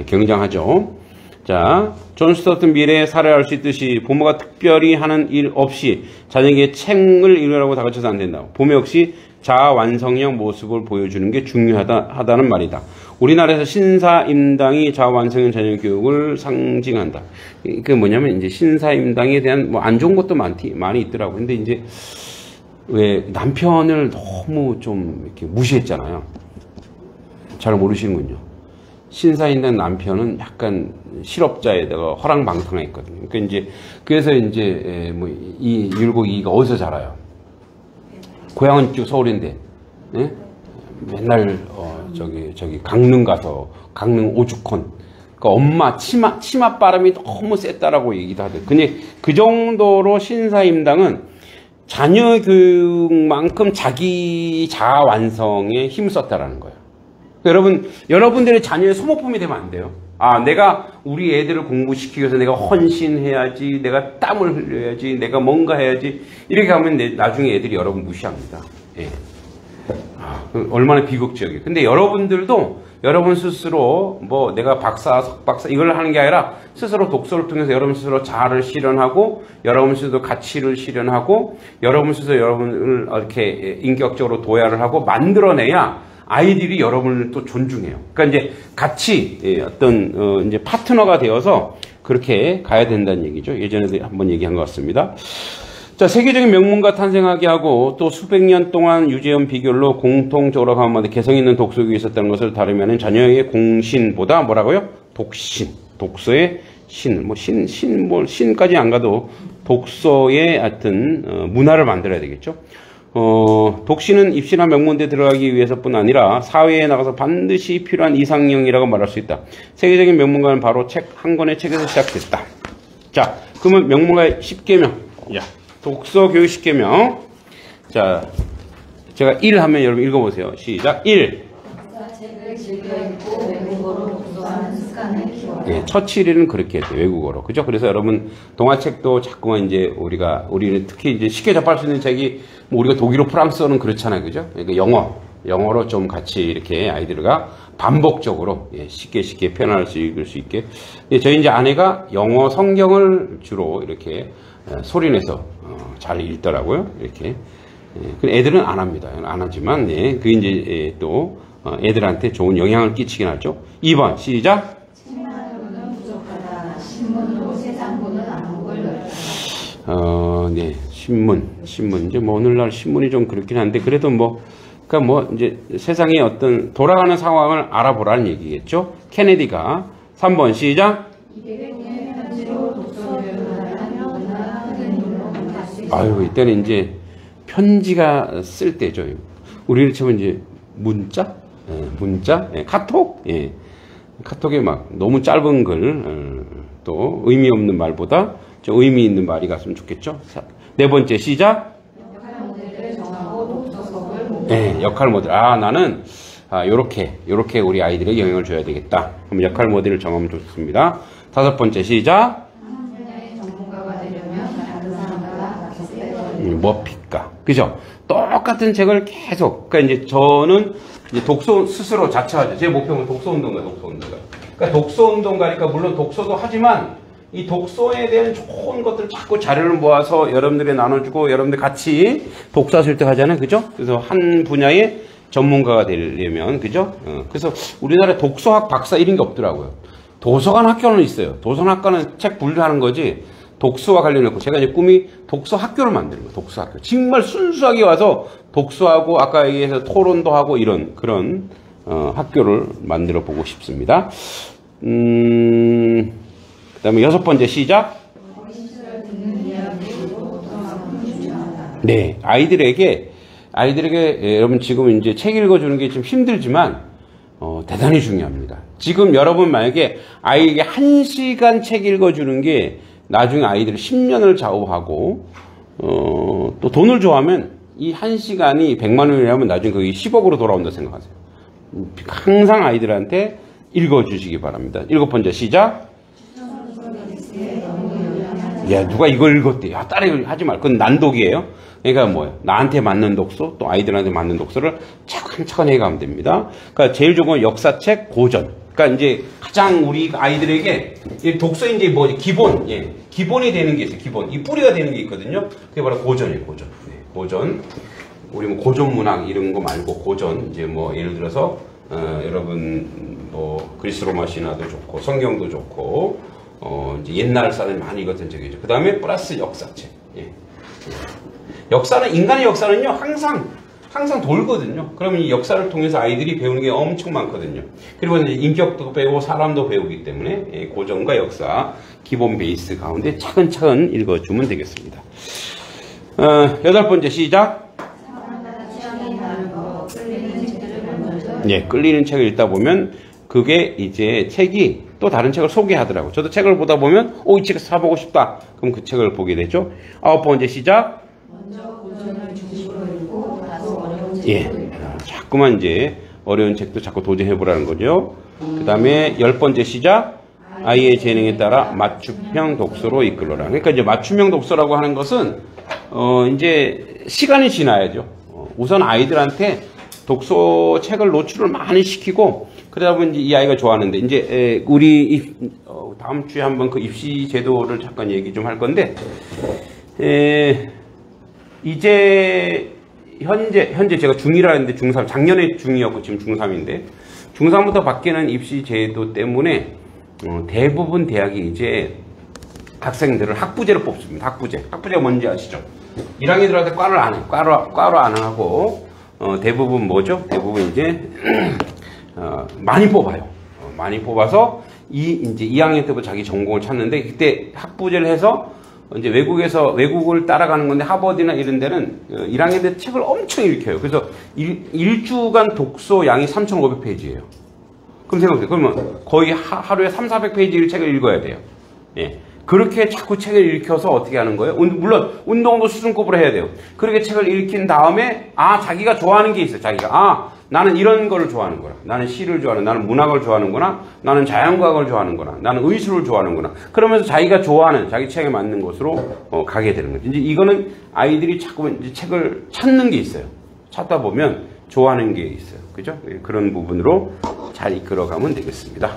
굉장하죠. 자, 존 스튜어트 밀의 사례를 알 수 있듯이 부모가 특별히 하는 일 없이 자녀에게 책을 읽으라고 다가쳐서 안 된다. 부모 역시 자아 완성형 모습을 보여주는 게 중요하다는 말이다. 우리나라에서 신사임당이 자아 완성형 자녀 교육을 상징한다. 그게 뭐냐면 이제 신사임당에 대한 뭐 안 좋은 것도 많이 있더라고. 근데 이제 왜 남편을 너무 좀 이렇게 무시했잖아요. 잘 모르시는군요. 신사임당 남편은 약간 실업자에다가 허랑방탕했거든요. 그러니까 그래서 이제 뭐 이 율곡이가 어디서 자라요? 고향은 쭉 서울인데, 예? 맨날 저기 강릉 가서 강릉 오죽헌. 그러니까 엄마 치맛 바람이 너무 셌다라고 얘기도 하대. 근데 그 정도로 신사임당은 자녀 교육만큼 자기 자아 완성에 힘썼다라는 거예요. 여러분들의 자녀의 소모품이 되면 안 돼요. 내가 우리 애들을 공부시키기 위해서 내가 헌신해야지, 내가 땀을 흘려야지, 내가 뭔가 해야지. 이렇게 하면 나중에 애들이 여러분 무시합니다. 예. 얼마나 비극적이에요. 근데 여러분들도 여러분 스스로 뭐 내가 박사, 석박사 이걸 하는 게 아니라 스스로 독서를 통해서 여러분 스스로 자아를 실현하고 여러분 스스로 가치를 실현하고 여러분 스스로 여러분을 이렇게 인격적으로 도야를 하고 만들어내야 아이들이 여러분을 또 존중해요. 그러니까 이제 같이 어떤 이제 파트너가 되어서 그렇게 가야 된다는 얘기죠. 예전에도 한번 얘기한 것 같습니다. 자, 세계적인 명문가 탄생하게 하고 또 수백 년 동안 유지해온 비결로 공통적으로 가운데 개성 있는 독서교육이 있었다는 것을 다루면 자녀의 공신보다 뭐라고요? 독신, 독서의 신, 신까지 안 가도 독서의 하여튼 문화를 만들어야 되겠죠. 독신은 입시나 명문대에 들어가기 위해서뿐 아니라 사회에 나가서 반드시 필요한 이상형이라고 말할 수 있다. 세계적인 명문가는 바로 책 한 권의 책에서 시작됐다. 자, 그러면 명문가의 10계명. 야, 독서 교육 10계명. 자, 제가 1 하면 여러분 읽어보세요. 시작. 1. 책을 즐겨 읽고 외국어로 독서하는 습관을 키워라. 예, 처칠이는 그렇게 해요. 외국어로. 그죠? 그래서 여러분, 동화책도 자꾸만 이제 우리는 특히 이제 쉽게 접할 수 있는 책이 뭐 우리가 독일어, 프랑스어는 그렇잖아요. 그죠? 그러니까 영어로 좀 같이 이렇게 아이들과 반복적으로 쉽게 표현할 수 읽을 수 있게. 저희 이제 아내가 영어 성경을 주로 이렇게 소리내서 잘 읽더라고요. 이렇게. 애들은 안 합니다. 안 하지만, 그 이제 또 애들한테 좋은 영향을 끼치긴 하죠. 2번, 시작. 책만으로는 부족하다. 신문으로 세상 보는 안목을 넓혀라. 네. 신문 이제 뭐 오늘날 신문이 좀 그렇긴 한데 그래도 뭐 그러니까 뭐 이제 세상의 어떤 돌아가는 상황을 알아보라는 얘기겠죠. 케네디가 3번 시작. 아유 이때는 이제 편지가 쓸 때죠. 우리를 치면 이제 문자, 카톡, 카톡에 막 너무 짧은 글, 또 의미 없는 말보다 좀 의미 있는 말이 갔으면 좋겠죠. 네 번째 시작. 네, 역할 모델. 나는 요렇게 우리 아이들에게 영향을 줘야 되겠다. 그럼 역할 모델을 정하면 좋습니다. 다섯 번째 시작. 뭐 필까? 그죠? 똑같은 책을 계속. 그러니까 이제 저는 이제 독서 스스로 자처하죠. 제 목표는 독서운동가. 그러니까 독서운동가니까 물론 독서도 하지만 이 독서에 대한 좋은 것들 자꾸 자료를 모아서 여러분들에 나눠주고 여러분들 같이 독서하실 때 하잖아요. 그죠? 그래서 한 분야의 전문가가 되려면, 그죠? 그래서 우리나라에 독서학 박사 이런 게 없더라고요. 도서관 학교는 있어요. 도서관 학과는 책 분류하는 거지. 독서와 관련해서 제가 이제 꿈이 독서 학교를 만드는 거예요. 독서 학교. 정말 순수하게 와서 독서하고 아까 얘기해서 토론도 하고 이런 그런 학교를 만들어 보고 싶습니다. 그다음에 여섯 번째 시작. 네, 아이들에게 여러분 지금 이제 책 읽어주는 게 좀 힘들지만 대단히 중요합니다. 지금 여러분 만약에 아이에게 1시간 책 읽어주는 게 나중에 아이들이 10년을 좌우하고 또 돈을 좋아하면 이 1시간이 100만 원이라면 나중에 거의 10억으로 돌아온다 생각하세요. 항상 아이들한테 읽어주시기 바랍니다. 일곱 번째 시작. 야, 누가 이걸 읽었대. 야, 딸이 하지 말. 그건 난독이에요. 그러니까 뭐예요? 나한테 맞는 독서, 또 아이들한테 맞는 독서를 차근차근 해가면 됩니다. 그러니까 제일 좋은 건 역사책, 고전. 그러니까 이제 가장 우리 아이들에게 독서 이제 뭐 기본, 기본이 되는 게 있어요. 기본. 이 뿌리가 되는 게 있거든요. 그게 바로 고전이에요. 고전. 고전. 우리 뭐 고전 문학 이런 거 말고 고전. 이제 뭐 예를 들어서 여러분 뭐 그리스 로마 신화도 좋고 성경도 좋고 이제 옛날 사람이 많이 읽었던 책이죠. 그 다음에 플러스 역사책. 역사는 인간의 역사는요 항상 돌거든요. 그러면 이 역사를 통해서 아이들이 배우는 게 엄청 많거든요. 그리고 이제 인격도 배우고 사람도 배우기 때문에 고전과 역사 기본 베이스 가운데 차근차근 읽어주면 되겠습니다. 여덟 번째 시작. 끌리는 책을 읽다 보면 그게 이제 책이 또 다른 책을 소개하더라고요. 저도 책을 보다 보면 이 책 사보고 싶다. 그럼 그 책을 보게 되죠. 아홉 번째 시작. 자꾸만 이제 어려운 책도 자꾸 도전해보라는 거죠. 그 다음에 열 번째 시작. 아이의 재능에 따라 맞춤형 독서로 이끌어라. 그러니까 이제 맞춤형 독서라고 하는 것은 이제 시간이 지나야죠. 우선 아이들한테 독서 책을 노출을 많이 시키고 그러다 보면 이제 이 아이가 좋아하는데 이제 우리 다음 주에 한번 그 입시 제도를 잠깐 얘기 좀 할 건데 이제 현재 제가 중2라 했는데 중3 작년에 중2였고 지금 중3인데 중3부터 바뀌는 입시 제도 때문에 대부분 대학이 이제 학생들을 학부제로 뽑습니다. 학부제가 뭔지 아시죠? 1학년 들한테 과를 안 해요. 과로 안 하고 대부분 뭐죠? 대부분 이제 많이 뽑아요. 많이 뽑아서 이제 2학년 때부터 자기 전공을 찾는데 그때 학부제를 해서 이제 외국을 따라가는 건데 하버드나 이런 데는 1학년 때 책을 엄청 읽혀요. 그래서 일주간 독서 양이 3,500페이지예요. 그럼 생각해보세요. 그러면 거의 하루에 300~400페이지를 책을 읽어야 돼요. 그렇게 자꾸 책을 읽혀서 어떻게 하는 거예요? 물론 운동도 수준급으로 해야 돼요. 그렇게 책을 읽힌 다음에 자기가 좋아하는 게 있어요. 자기가 나는 이런 거를 좋아하는구나. 나는 시를 좋아하는, 나는 문학을 좋아하는구나. 나는 자연과학을 좋아하는구나. 나는 의술을 좋아하는구나. 그러면서 자기가 좋아하는, 자기 책에 맞는 곳으로 가게 되는 거죠. 이제 이거는 아이들이 자꾸 이제 책을 찾는 게 있어요. 찾다 보면 좋아하는 게 있어요. 그죠? 그런 부분으로 잘 이끌어가면 되겠습니다.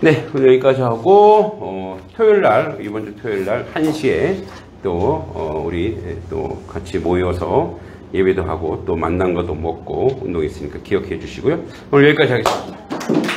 네, 오늘 여기까지 하고 토요일날, 이번 주 토요일날 1시에 또 우리 또 같이 모여서 예배도 하고 또 만난 것도 먹고 운동했으니까 기억해 주시고요. 오늘 여기까지 하겠습니다.